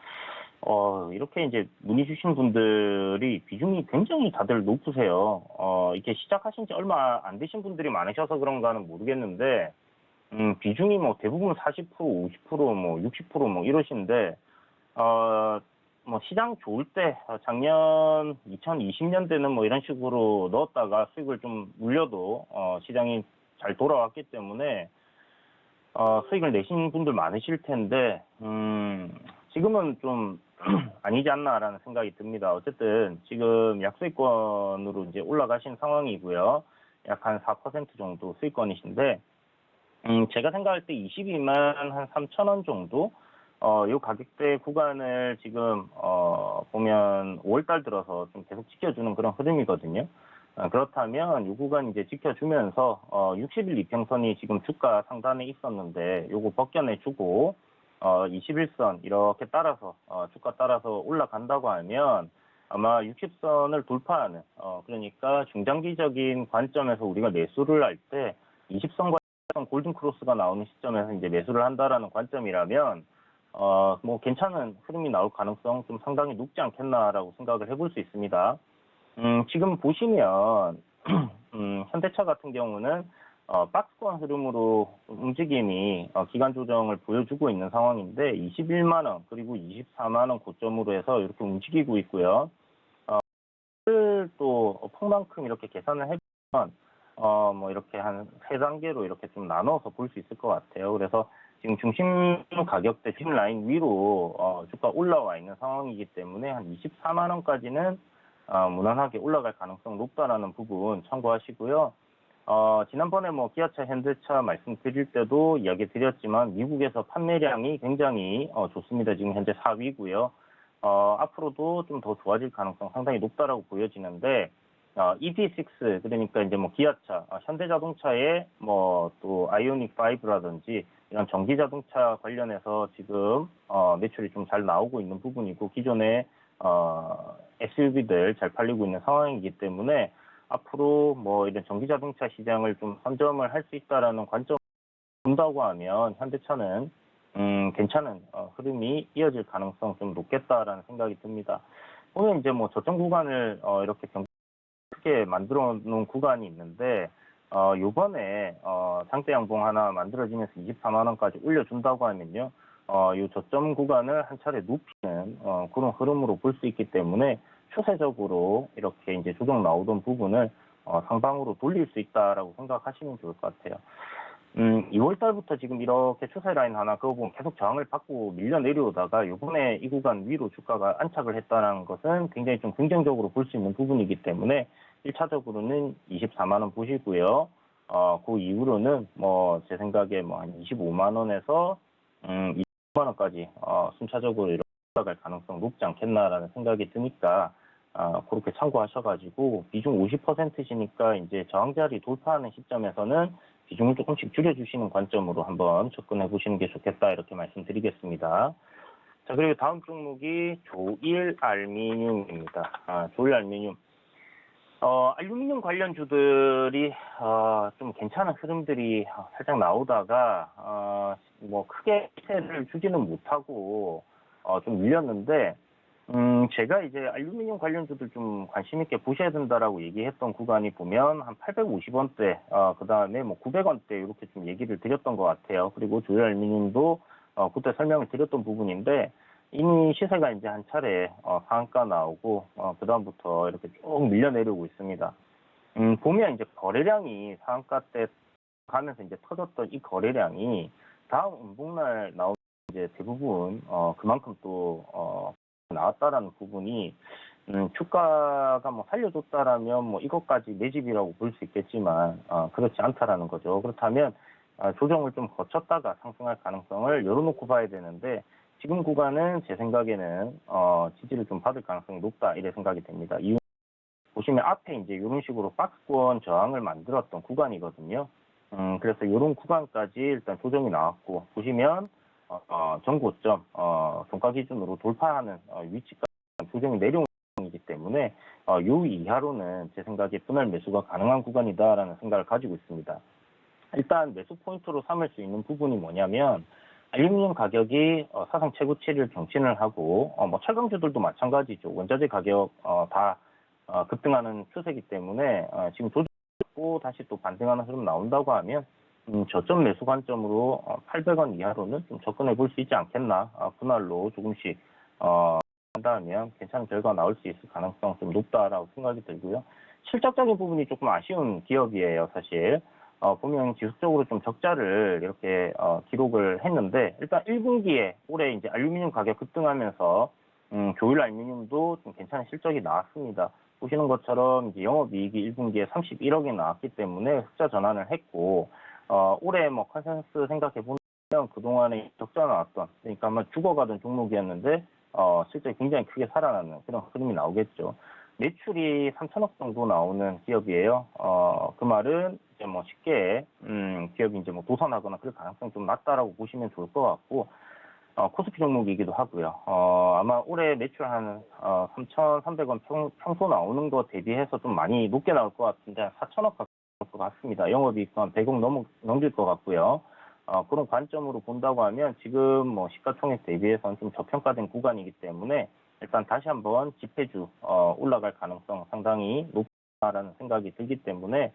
이렇게 이제 문의 주신 분들이 비중이 굉장히 다들 높으세요. 이게 시작하신 지 얼마 안 되신 분들이 많으셔서 그런가는 모르겠는데, 비중이 뭐 대부분 40%, 50%, 뭐 60% 뭐 이러시는데, 뭐 시장 좋을 때 작년 2020년대는 뭐 이런 식으로 넣었다가 수익을 좀 물려도 시장이 잘 돌아왔기 때문에 수익을 내신 분들 많으실 텐데 지금은 좀 아니지 않나라는 생각이 듭니다. 어쨌든 지금 약수익권으로 이제 올라가신 상황이고요. 약 한 4% 정도 수익권이신데 제가 생각할 때 22만 한 3천 원 정도 요 가격대 구간을 지금 보면 5월달 들어서 좀 계속 지켜주는 그런 흐름이거든요. 그렇다면 이 구간 이제 지켜주면서 60일 이평선이 지금 주가 상단에 있었는데 요거 벗겨내주고 21선 이렇게 따라서 주가 따라서 올라간다고 하면 아마 60선을 돌파하는 그러니까 중장기적인 관점에서 우리가 매수를 할 때 20선과 골든 크로스가 나오는 시점에서 이제 매수를 한다라는 관점이라면 뭐 괜찮은 흐름이 나올 가능성 좀 상당히 높지 않겠나라고 생각을 해볼 수 있습니다. 지금 보시면 현대차 같은 경우는 박스권 흐름으로 움직임이 기간 조정을 보여주고 있는 상황인데 21만 원 그리고 24만 원 고점으로 해서 이렇게 움직이고 있고요. 또 폭만큼 이렇게 계산을 해보면 뭐 이렇게 한 3단계로 이렇게 좀 나눠서 볼 수 있을 것 같아요. 그래서 지금 중심 가격대 뒷 라인 위로 주가 올라와 있는 상황이기 때문에 한 24만 원까지는 무난하게 올라갈 가능성 높다라는 부분 참고하시고요. 지난번에 뭐 기아차, 현대차 말씀드릴 때도 이야기 드렸지만 미국에서 판매량이 굉장히 좋습니다. 지금 현재 4위고요. 앞으로도 좀 더 좋아질 가능성 상당히 높다라고 보여지는데 EV6 그러니까 이제 뭐 기아차, 현대자동차의 뭐 또 아이오닉 5라든지 이런 전기 자동차 관련해서 지금 매출이 좀 잘 나오고 있는 부분이고 기존의 SUV들 잘 팔리고 있는 상황이기 때문에 앞으로 뭐 이런 전기 자동차 시장을 좀 선점을 할 수 있다라는 관점을 본다고 하면 현대차는 괜찮은 흐름이 이어질 가능성 좀 높겠다라는 생각이 듭니다. 오늘 이제 뭐 저점 구간을 이렇게 크게 만들어 놓은 구간이 있는데 요번에 장대 양봉 하나 만들어지면서 24만 원까지 올려준다고 하면요. 요 저점 구간을 한 차례 높이는 그런 흐름으로 볼 수 있기 때문에 추세적으로 이렇게 이제 조정 나오던 부분을 상방으로 돌릴 수 있다라고 생각하시면 좋을 것 같아요. 2월 달부터 지금 이렇게 추세 라인 하나 그거 보면 계속 저항을 받고 밀려 내려오다가 이번에 이 구간 위로 주가가 안착을 했다는 것은 굉장히 좀 긍정적으로 볼 수 있는 부분이기 때문에 1차적으로는 24만 원 보시고요. 그 이후로는 뭐 제 생각에 뭐 한 25만 원에서 20만 원까지 순차적으로 이렇게 올라갈 가능성 높지 않겠나라는 생각이 드니까 그렇게 참고하셔가지고 비중 50%시니까 이제 저항자리 돌파하는 시점에서는 비중을 조금씩 줄여주시는 관점으로 한번 접근해 보시는 게 좋겠다 이렇게 말씀드리겠습니다. 자, 그리고 다음 종목이 조일 알미늄입니다. 조일 알미늄. 알루미늄 관련주들이 좀 괜찮은 흐름들이 살짝 나오다가 뭐 크게 시세를 주지는 못하고 좀 밀렸는데 제가 이제 알루미늄 관련주들 좀 관심 있게 보셔야 된다라고 얘기했던 구간이 보면 한 850원대, 그 다음에 뭐 900원대 이렇게 좀 얘기를 드렸던 것 같아요. 그리고 조일 알루미늄도 그때 설명을 드렸던 부분인데 이미 시세가 이제 한 차례 상한가 나오고 그 다음부터 이렇게 쭉 밀려 내려오고 있습니다. 보면 이제 거래량이 상한가 때 가면서 이제 터졌던 이 거래량이 다음 음봉날 나오면 이제 대부분 그만큼 또 나왔다라는 부분이 주가가 뭐 살려줬다라면 뭐 이것까지 매집이라고 볼 수 있겠지만 그렇지 않다라는 거죠. 그렇다면 조정을 좀 거쳤다가 상승할 가능성을 열어놓고 봐야 되는데 지금 구간은 제 생각에는 지지를 좀 받을 가능성이 높다 이래 생각이 됩니다. 이유 보시면 앞에 이제 이런 식으로 박스권 저항을 만들었던 구간이거든요. 그래서 이런 구간까지 일단 조정이 나왔고 보시면 전고점 종가 기준으로 돌파하는 위치까지 조정이 내려온 이기 때문에 요 이하로는 제 생각에 분할 매수가 가능한 구간이다라는 생각을 가지고 있습니다. 일단 매수 포인트로 삼을 수 있는 부분이 뭐냐면 알루미늄 가격이 사상 최고치를 경신을 하고 뭐 철강주들도 마찬가지죠. 원자재 가격 다 급등하는 추세이기 때문에 지금 조정고 다시 또 반등하는 흐름 나온다고 하면 저점 매수 관점으로 800원 이하로는 좀 접근해 볼 수 있지 않겠나. 분할로 조금씩 한다면 괜찮은 결과가 나올 수 있을 가능성 좀 높다라고 생각이 들고요. 실적적인 부분이 조금 아쉬운 기업이에요, 사실. 보면 지속적으로 좀 적자를 이렇게 기록을 했는데 일단 1분기에 올해 이제 알루미늄 가격 급등하면서 조일 알루미늄도 좀 괜찮은 실적이 나왔습니다. 보시는 것처럼 이제 영업이익이 1분기에 31억이 나왔기 때문에 흑자 전환을 했고 올해 뭐 컨센서스 생각해 보면 그동안에 적자 나왔던 그러니까 아마 죽어가던 종목이었는데 실제 굉장히 크게 살아나는 그런 흐름이 나오겠죠. 매출이 3천억 정도 나오는 기업이에요. 그 말은 이제 뭐 쉽게 기업이 이제 뭐 도산하거나 그럴 가능성이 좀 낮다라고 보시면 좋을 것 같고 코스피 종목이기도 하고요. 아마 올해 매출 한 3,300원 평소 나오는 거 대비해서 좀 많이 높게 나올 것 같은데 한 4천억 가까울 것 같습니다. 영업이익도 한 100억 넘길 것 같고요. 그런 관점으로 본다고 하면 지금 뭐 시가총액 대비해서는 좀 저평가된 구간이기 때문에 일단 다시 한번 지폐주 올라갈 가능성 상당히 높다라는 생각이 들기 때문에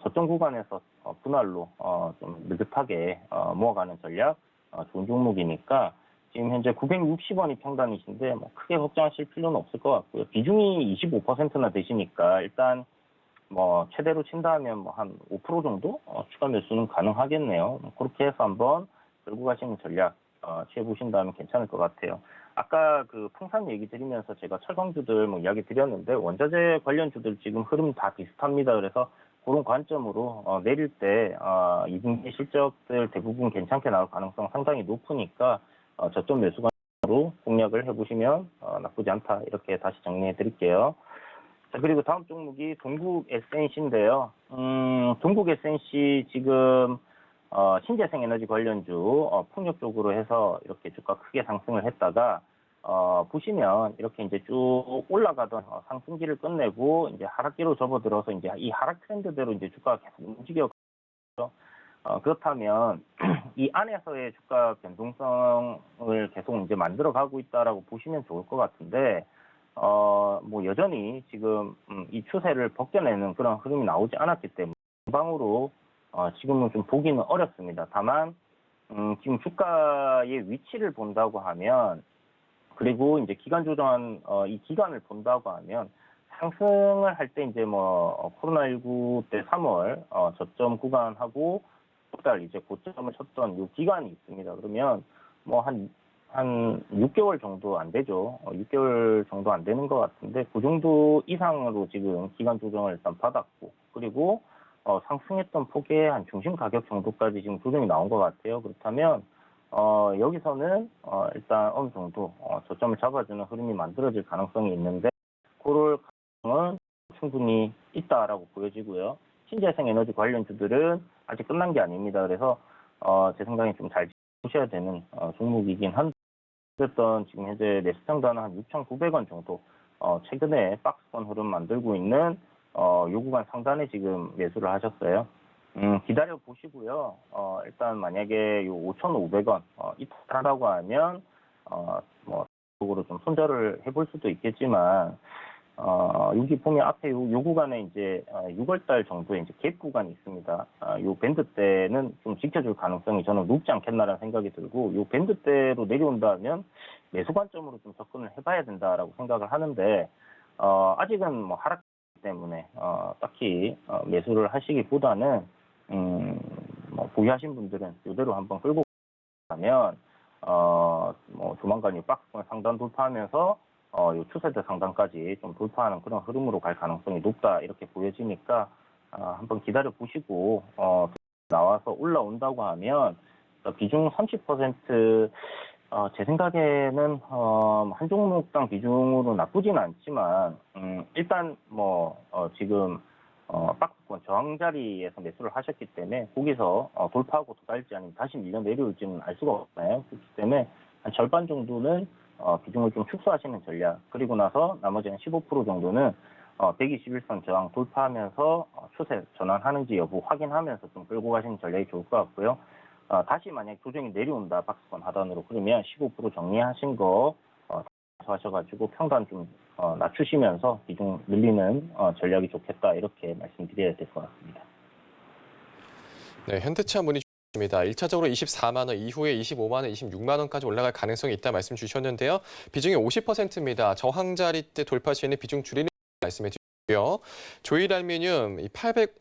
저점 구간에서 분할로 좀 느긋하게 모아가는 전략 좋은 종목이니까 지금 현재 960원이 평단이신데 뭐 크게 걱정하실 필요는 없을 것 같고요. 비중이 25%나 되시니까 일단 뭐 최대로 친다면 뭐 한 5% 정도 추가 매수는 가능하겠네요. 그렇게 해서 한번 끌고 가시는 전략 취해보신다면 괜찮을 것 같아요. 아까 그 풍산 얘기 드리면서 제가 철강주들 뭐 이야기 드렸는데 원자재 관련주들 지금 흐름 다 비슷합니다. 그래서 그런 관점으로 내릴 때 2분기 실적들 대부분 괜찮게 나올 가능성 상당히 높으니까 저점 매수 관점으로 공략을 해보시면 나쁘지 않다. 이렇게 다시 정리해 드릴게요. 자, 그리고 다음 종목이 동국 SNC인데요. 동국 SNC 지금 신재생 에너지 관련주 풍력 쪽으로 해서 이렇게 주가 크게 상승을 했다가 보시면 이렇게 이제 쭉 올라가던 상승기를 끝내고 이제 하락기로 접어들어서 이제 이 하락 트렌드대로 이제 주가가 계속 움직여. 그렇다면 이 안에서의 주가 변동성을 계속 이제 만들어가고 있다라고 보시면 좋을 것 같은데, 뭐 여전히 지금 이 추세를 벗겨내는 그런 흐름이 나오지 않았기 때문에 방으로 지금은 좀 보기는 어렵습니다. 다만 지금 주가의 위치를 본다고 하면, 그리고 이제 기간 조정한 이 기간을 본다고 하면 상승을 할 때 이제 뭐 코로나19 때 3월 저점 구간하고 달 이제 고점을 쳤던 이 기간이 있습니다. 그러면 뭐 한 6개월 정도 안 되죠. 6개월 정도 안 되는 것 같은데 그 정도 이상으로 지금 기간 조정을 일단 받았고, 그리고 상승했던 폭의 한 중심 가격 정도까지 지금 조정이 나온 것 같아요. 그렇다면 여기서는 일단 어느 정도 저점을 잡아주는 흐름이 만들어질 가능성이 있는데, 그럴 가능성은 충분히 있다라고 보여지고요. 신재생 에너지 관련주들은 아직 끝난 게 아닙니다. 그래서 제 생각에 좀 잘 보셔야 되는 종목이긴 한데, 어쨌든 지금 현재 매수평단은 한 6,900원 정도 최근에 박스권 흐름 만들고 있는 요 구간 상단에 지금 매수를 하셨어요. 기다려 보시고요. 일단 만약에 요 5,500원 이탈하라고 하면 뭐 쪽으로 좀 손절을 해볼 수도 있겠지만, 여기 보면 앞에 요 구간에 이제 6월달 정도에 이제 갭 구간이 있습니다. 요 밴드 때는 좀 지켜줄 가능성이 저는 높지 않겠나라는 생각이 들고, 요 밴드 때로 내려온다면 매수 관점으로 좀 접근을 해봐야 된다라고 생각을 하는데, 아직은 뭐 하락 때문에 딱히 매수를 하시기보다는 뭐 보유하신 분들은 이대로 한번 끌고 가면 뭐 조만간 이 박스권 상단 돌파하면서 요 추세대 상단까지 좀 돌파하는 그런 흐름으로 갈 가능성이 높다 이렇게 보여지니까 한번 기다려 보시고 나와서 올라온다고 하면 비중 30% 제 생각에는 한 종목당 비중으로 나쁘진 않지만 일단 뭐 지금 박스권 저항 자리에서 매수를 하셨기 때문에 거기서 돌파하고 더 갈지 아니면 다시 밀려 내려올지는 알 수가 없나요? 그렇기 때문에 한 절반 정도는 비중을 좀 축소하시는 전략, 그리고 나서 나머지 한 15% 정도는 121선 저항 돌파하면서 추세 전환하는지 여부 확인하면서 좀 끌고 가시는 전략이 좋을 것 같고요. 다시 만약 조정이 내려온다 박스권 하단으로, 그러면 15% 정리하신 거 하셔가지고 평단 좀 낮추시면서 비중 늘리는 전략이 좋겠다 이렇게 말씀드려야 될 것 같습니다. 네, 현대차 문의 주셨습니다. 1차적으로 24만 원, 이후에 25만 원, 26만 원까지 올라갈 가능성이 있다 말씀 주셨는데요. 비중이 50%입니다. 저항 자리 때 돌파 시에는 비중 줄이는 말씀해 주시고요. 조일알미늄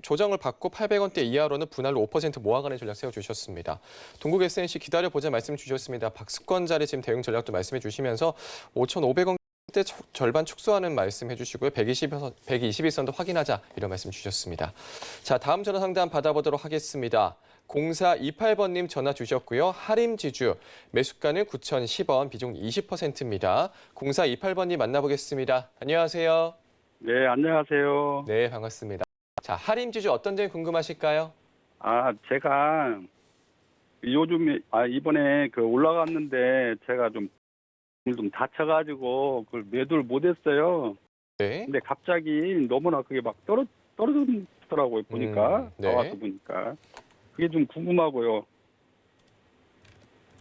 조정을 받고 800원대 이하로는 분할로 5% 모아가는 전략 세워주셨습니다. 동국 SNC 기다려보자 말씀 주셨습니다. 박스권 자리 지금 대응 전략도 말씀해 주시면서 5,500원 대 절반 축소하는 말씀해 주시고요. 121선도 확인하자 이런 말씀 주셨습니다. 자, 다음 전화 상담 받아보도록 하겠습니다. 0428번님 전화 주셨고요. 하림지주 매수가는 9,010원, 비중 20%입니다. 0428번님 만나보겠습니다. 안녕하세요. 네, 안녕하세요. 네, 반갑습니다. 자, 하림지주 어떤 점이 궁금하실까요? 제가 요즘에 이번에 올라갔는데 제가 좀 다쳐가지고 그걸 매도를 못했어요. 네. 근데 갑자기 너무나 그게 막 떨어지더라고요. 보니까 네. 나와서 보니까 그게 좀 궁금하고요.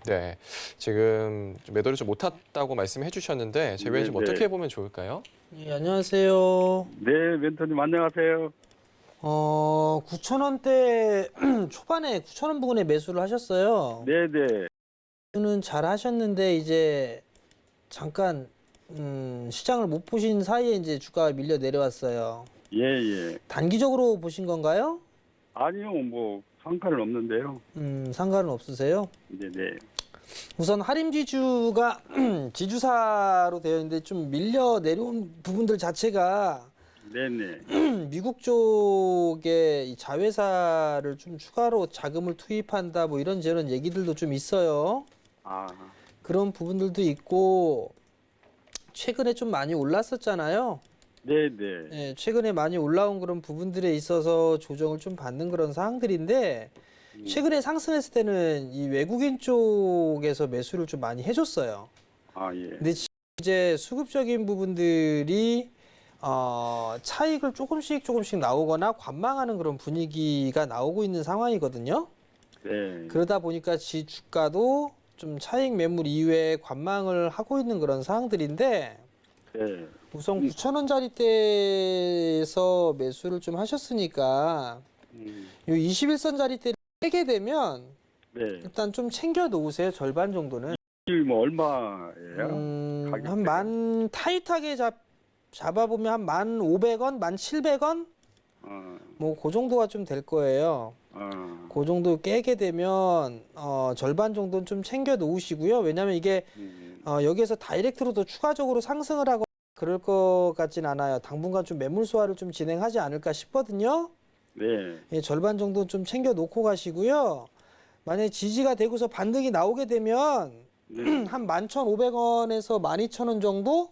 네, 지금 매도를 좀 못했다고 말씀해 주셨는데 제 외에 좀 네, 어떻게 보면 좋을까요? 예, 안녕하세요. 네, 멘토님 안녕하세요. 9,000원대 초반에 9,000원 부근에 매수를 하셨어요. 네, 네. 매수는 잘 하셨는데 이제 잠깐 시장을 못 보신 사이에 이제 주가가 밀려 내려왔어요. 예, 예. 단기적으로 보신 건가요? 아니요, 뭐 상관은 없는데요. 상관은 없으세요? 네, 네. 우선 하림지주가 지주사로 되어 있는데 좀 밀려 내려온 부분들 자체가 네, 네. 미국 쪽에 이 자회사를 좀 추가로 자금을 투입한다 뭐 이런저런 얘기들도 좀 있어요. 아, 그런 부분들도 있고 최근에 좀 많이 올랐었잖아요. 네네. 예, 최근에 많이 올라온 그런 부분들에 있어서 조정을 좀 받는 그런 상황들인데 최근에 상승했을 때는 이 외국인 쪽에서 매수를 좀 많이 해줬어요. 아, 예. 근데 이제 수급적인 부분들이 차익을 조금씩 나오거나 관망하는 그런 분위기가 나오고 있는 상황이거든요. 네. 그러다 보니까 주가도 좀 차익 매물 이외에 관망을 하고 있는 그런 상황들인데 네. 우선 9,000원짜리대에서 매수를 좀 하셨으니까 요 21선짜리 대를 깨게 되면 네. 일단 좀 챙겨 놓으세요. 절반 정도는. 뭐 얼마예요? 가격대가? 한 타이트하게 잡아보면 한 1,500원, 1,700원? 뭐 그 정도가 좀 될 거예요. 그 정도 깨게 되면 절반 정도는 좀 챙겨 놓으시고요. 왜냐하면 이게 여기에서 다이렉트로도 추가적으로 상승을 하고 그럴 것 같진 않아요. 당분간 좀 매물 소화를 좀 진행하지 않을까 싶거든요. 네. 예, 절반 정도는 좀 챙겨 놓고 가시고요. 만약에 지지가 되고서 반등이 나오게 되면 한 11,500원에서 12,000원 정도?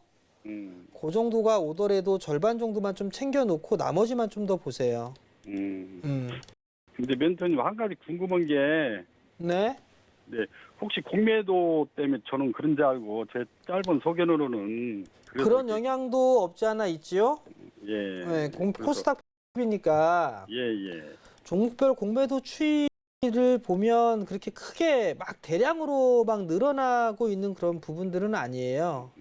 그 정도가 오더라도 절반 정도만 좀 챙겨 놓고 나머지만 좀 더 보세요. 근데 멘토님 한 가지 궁금한 게 네? 네, 혹시 공매도 때문에 저는 그런 줄 알고 제 짧은 소견으로는 그런 영향도 없지 않아 있지요? 예. 네, 코스닥이니까 예. 종목별 공매도 추이를 보면 그렇게 크게 막 대량으로 막 늘어나고 있는 그런 부분들은 아니에요.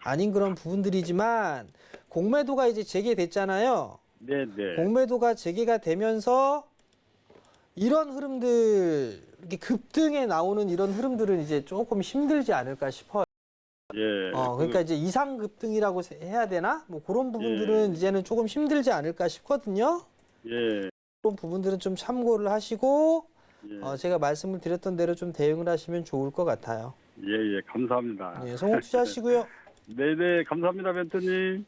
아닌 그런 부분들이지만 공매도가 이제 재개됐잖아요. 네네. 공매도가 재개가 되면서 이런 흐름들, 이렇게 급등에 나오는 이런 흐름들은 이제 조금 힘들지 않을까 싶어요. 예. 그러니까 이제 이상 급등이라고 해야 되나? 뭐 그런 부분들은 이제는 조금 힘들지 않을까 싶거든요. 예. 그런 부분들은 좀 참고를 하시고 예. 제가 말씀을 드렸던 대로 좀 대응을 하시면 좋을 것 같아요. 예. 감사합니다. 예, 성공 투자하시고요. 네네, 감사합니다, 멘토님.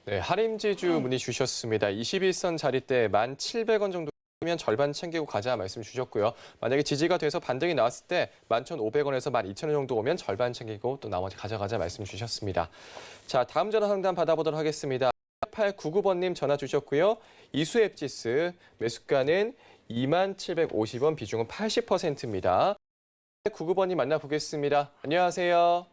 네, 하림지주 문의 주셨습니다. 21선 자리대 1,700원 정도면 절반 챙기고 가자 말씀 주셨고요. 만약에 지지가 돼서 반등이 나왔을 때 11,500원에서 12,000원 정도 오면 절반 챙기고 또 나머지 가져가자 말씀 주셨습니다. 자, 다음 전화 상담 받아보도록 하겠습니다. 8899번님 전화 주셨고요. 이수앱지스 매수가는 2750원, 비중은 80%입니다. 99번님 만나보겠습니다. 안녕하세요.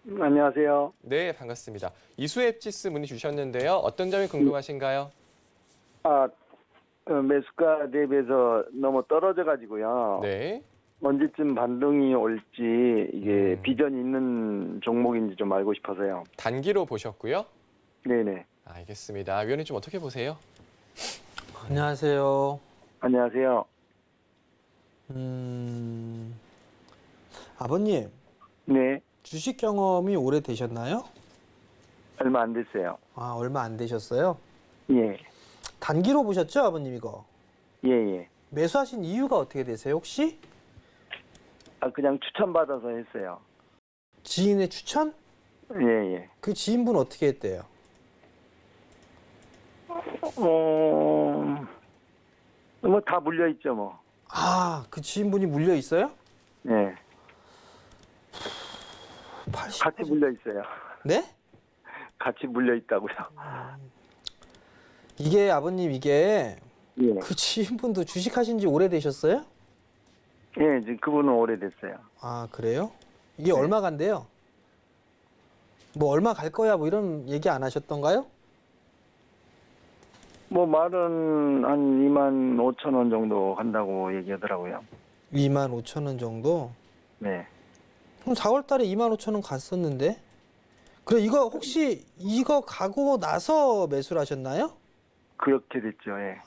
안녕하세요. 네, 반갑습니다. 이수앱지스 문의 주셨는데요. 어떤 점이 궁금하신가요? 매수가 대비해서 너무 떨어져가지고요. 네. 언제쯤 반등이 올지 이게 비전이 있는 종목인지 좀 알고 싶어서요. 단기로 보셨고요. 네네. 알겠습니다. 위원님 좀 어떻게 보세요? 안녕하세요. 안녕하세요. 아버님, 네. 주식 경험이 오래되셨나요? 얼마 안 됐어요. 얼마 안 되셨어요? 예. 단기로 보셨죠, 아버님 이거? 예. 매수하신 이유가 어떻게 되세요, 혹시? 그냥 추천받아서 했어요. 지인의 추천? 예. 그 지인분 어떻게 했대요? 뭐 다 물려있죠, 뭐. 그 지인분이 물려 있어요? 예. 80%. 같이 물려있어요. 네? 같이 물려있다고요. 이게 아버님 예. 그 지인분도 주식하신 지 오래되셨어요? 예, 지금 그분은 오래됐어요. 그래요? 이게 얼마 간대요? 뭐 얼마 갈 거야 뭐 이런 얘기 안 하셨던가요? 뭐 말은 한 25,000원 정도 한다고 얘기하더라고요. 25,000원 정도? 네. 그럼 4월 달에 25,000원 갔었는데? 그래, 이거 혹시 이거 가고 나서 매수를 하셨나요? 그렇게 됐죠, 예.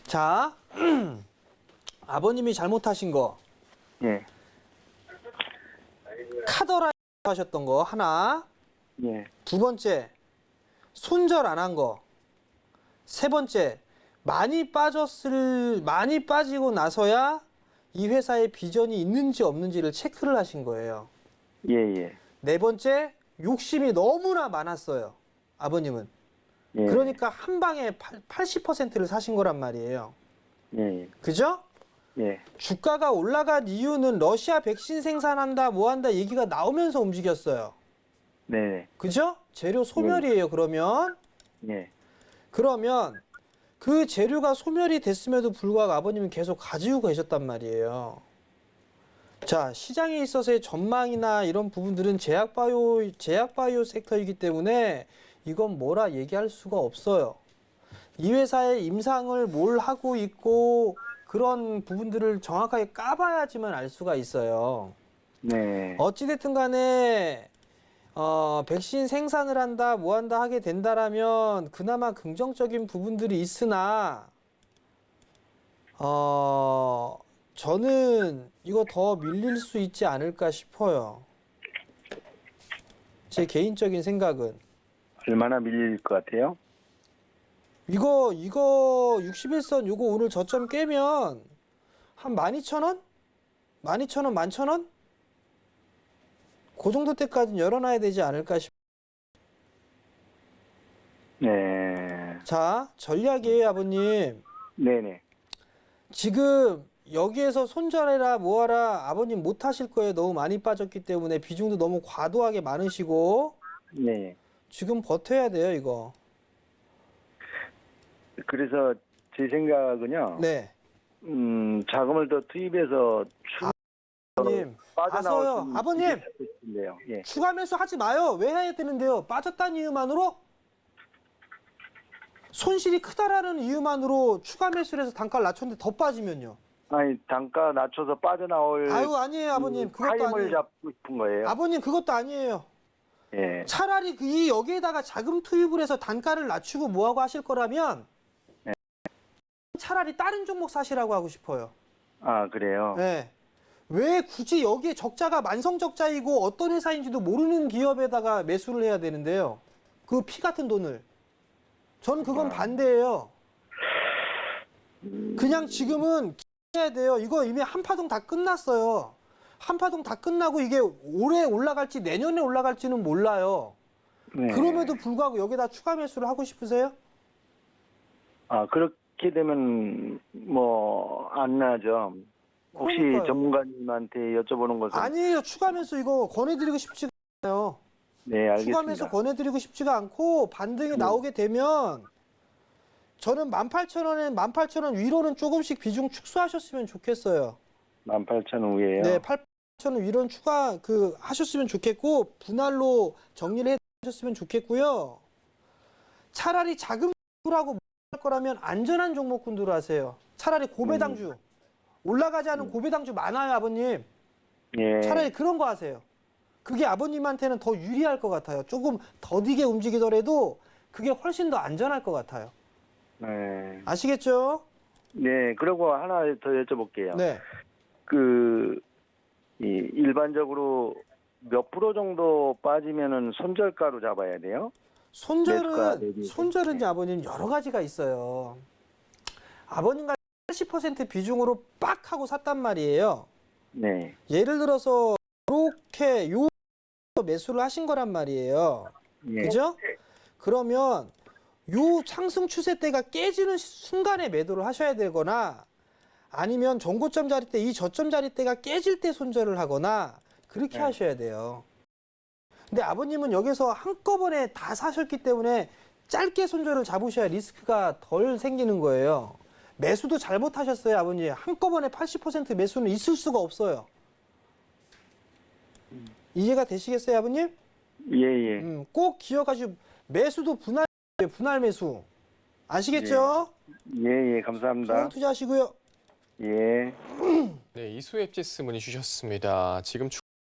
자, 아버님이 잘못하신 거. 예. 카더라 하셨던 거 하나. 예. 두 번째, 손절 안 한 거. 세 번째, 많이 빠지고 나서야 이 회사에 비전이 있는지 없는지를 체크를 하신 거예요. 예. 네 번째, 욕심이 너무나 많았어요. 아버님은. 예. 그러니까 한 방에 80%를 사신 거란 말이에요. 예. 그죠? 예. 주가가 올라간 이유는 러시아 백신 생산한다, 뭐 한다 얘기가 나오면서 움직였어요. 네. 그죠? 재료 소멸이에요, 그러면. 예. 그러면 그 재료가 소멸이 됐음에도 불구하고 아버님은 계속 가지고 계셨단 말이에요. 자, 시장에 있어서의 전망이나 이런 부분들은 제약바이오 섹터이기 때문에 이건 뭐라 얘기할 수가 없어요. 이 회사의 임상을 뭘 하고 있고 그런 부분들을 정확하게 까봐야지만 알 수가 있어요. 네. 어찌됐든 간에 백신 생산을 한다, 뭐 한다 하게 된다라면 그나마 긍정적인 부분들이 있으나 저는 이거 더 밀릴 수 있지 않을까 싶어요. 제 개인적인 생각은. 얼마나 밀릴 것 같아요? 이거 61선 요거 오늘 저점 깨면 한 12,000원? 12,000원, 11,000원? 그 정도 때까지는 열어놔야 되지 않을까 싶어요. 네. 자, 전략이에요, 아버님. 네네. 지금 여기에서 손절해라 뭐하라 아버님 못 하실 거예요. 너무 많이 빠졌기 때문에 비중도 너무 과도하게 많으시고 네. 지금 버텨야 돼요, 이거. 그래서 제 생각은요. 네. 자금을 더 투입해서 아버님, 빠져나올 가서요. 수 아버님! 있는데요. 예. 추가 매수 하지 마요. 왜 해야 되는데요? 빠졌다는 이유만으로? 손실이 크다라는 이유만으로 추가 매수를 해서 단가를 낮췄는데 더 빠지면요. 아니 단가 낮춰서 빠져나올 아유, 아니에요, 아버님. 그것도 타임을 아니에요. 잡고 싶은 거예요. 아버님, 그것도 아니에요. 예. 차라리 이 여기에다가 자금 투입을 해서 단가를 낮추고 뭐하고 하실 거라면 네. 차라리 다른 종목 사시라고 하고 싶어요. 아 그래요. 네. 왜 굳이 여기에 적자가 만성적자이고 어떤 회사인지도 모르는 기업에다가 매수를 해야 되는데요. 그 피 같은 돈을. 전 그건 반대예요. 그냥 지금은 해야 돼요. 이거 이미 한파동 다 끝났어요. 한파동 다 끝나고 이게 올해 올라갈지 내년에 올라갈지는 몰라요. 네. 그럼에도 불구하고 여기다 추가 매수를 하고 싶으세요? 아 그렇게 되면 뭐 안 나죠. 혹시 그러니까요. 전문가님한테 여쭤보는 것은 아니에요. 추가 매수 이거 권해드리고 싶지가 않아요. 네 알겠습니다. 추가 매수 권해드리고 싶지가 않고 반등이 나오게 되면 저는 18,000원에 18,000원 위로는 조금씩 비중 축소하셨으면 좋겠어요. 18,000원 위에요. 네, 8,000원 위로는 추가 하셨으면 좋겠고 분할로 정리를 해주셨으면 좋겠고요. 차라리 자금하고 할 거라면 안전한 종목군으로 하세요. 차라리 고배당주 올라가지 않은 고배당주 많아요, 아버님. 예. 차라리 그런 거 하세요. 그게 아버님한테는 더 유리할 것 같아요. 조금 더디게 움직이더라도 그게 훨씬 더 안전할 것 같아요. 네. 아시겠죠? 네. 그리고 하나 더 여쭤볼게요. 네. 일반적으로 몇 프로 정도 빠지면은 손절가로 잡아야 돼요? 매수가 대비. 손절은 이제 네. 아버님 여러 가지가 있어요. 아버님과 80% 비중으로 빡 하고 샀단 말이에요. 네. 예를 들어서 이렇게 요 매수를 하신 거란 말이에요. 예. 그죠? 그러면 요 상승 추세대가 깨지는 순간에 매도를 하셔야 되거나 아니면 전고점 자리대 이 저점 자리대가 깨질 때 손절을 하거나 그렇게 네. 하셔야 돼요. 근데 아버님은 여기서 한꺼번에 다 사셨기 때문에 짧게 손절을 잡으셔야 리스크가 덜 생기는 거예요. 매수도 잘못하셨어요, 아버님. 한꺼번에 80% 매수는 있을 수가 없어요. 이해가 되시겠어요, 아버님? 예. 꼭 기억하시고 매수도 분할 매수. 아시겠죠? 예, 감사합니다. 좋은 투자하시고요. 예. 네, 이수앱지스 문의 주셨습니다. 지금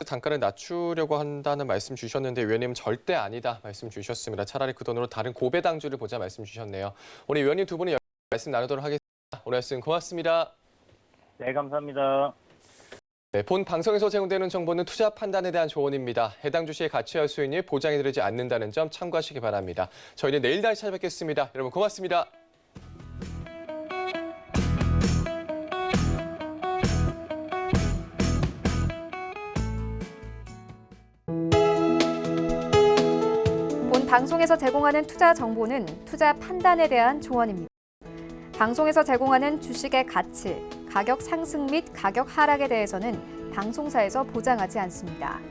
단가를 낮추려고 한다는 말씀 주셨는데 위원님은 절대 아니다 말씀 주셨습니다. 차라리 그 돈으로 다른 고배당주를 보자 말씀 주셨네요. 오늘 위원님 두 분이 말씀 나누도록 하겠습니다. 오늘 말씀 고맙습니다. 네, 감사합니다. 네, 본 방송에서 제공되는 정보는 투자 판단에 대한 조언입니다. 해당 주식의 가치와 수익률 보장해드리지 않는다는 점 참고하시기 바랍니다. 저희는 내일 다시 찾아뵙겠습니다. 여러분 고맙습니다. 본 방송에서 제공하는 투자 정보는 투자 판단에 대한 조언입니다. 방송에서 제공하는 주식의 가치, 가격 상승 및 가격 하락에 대해서는 방송사에서 보장하지 않습니다.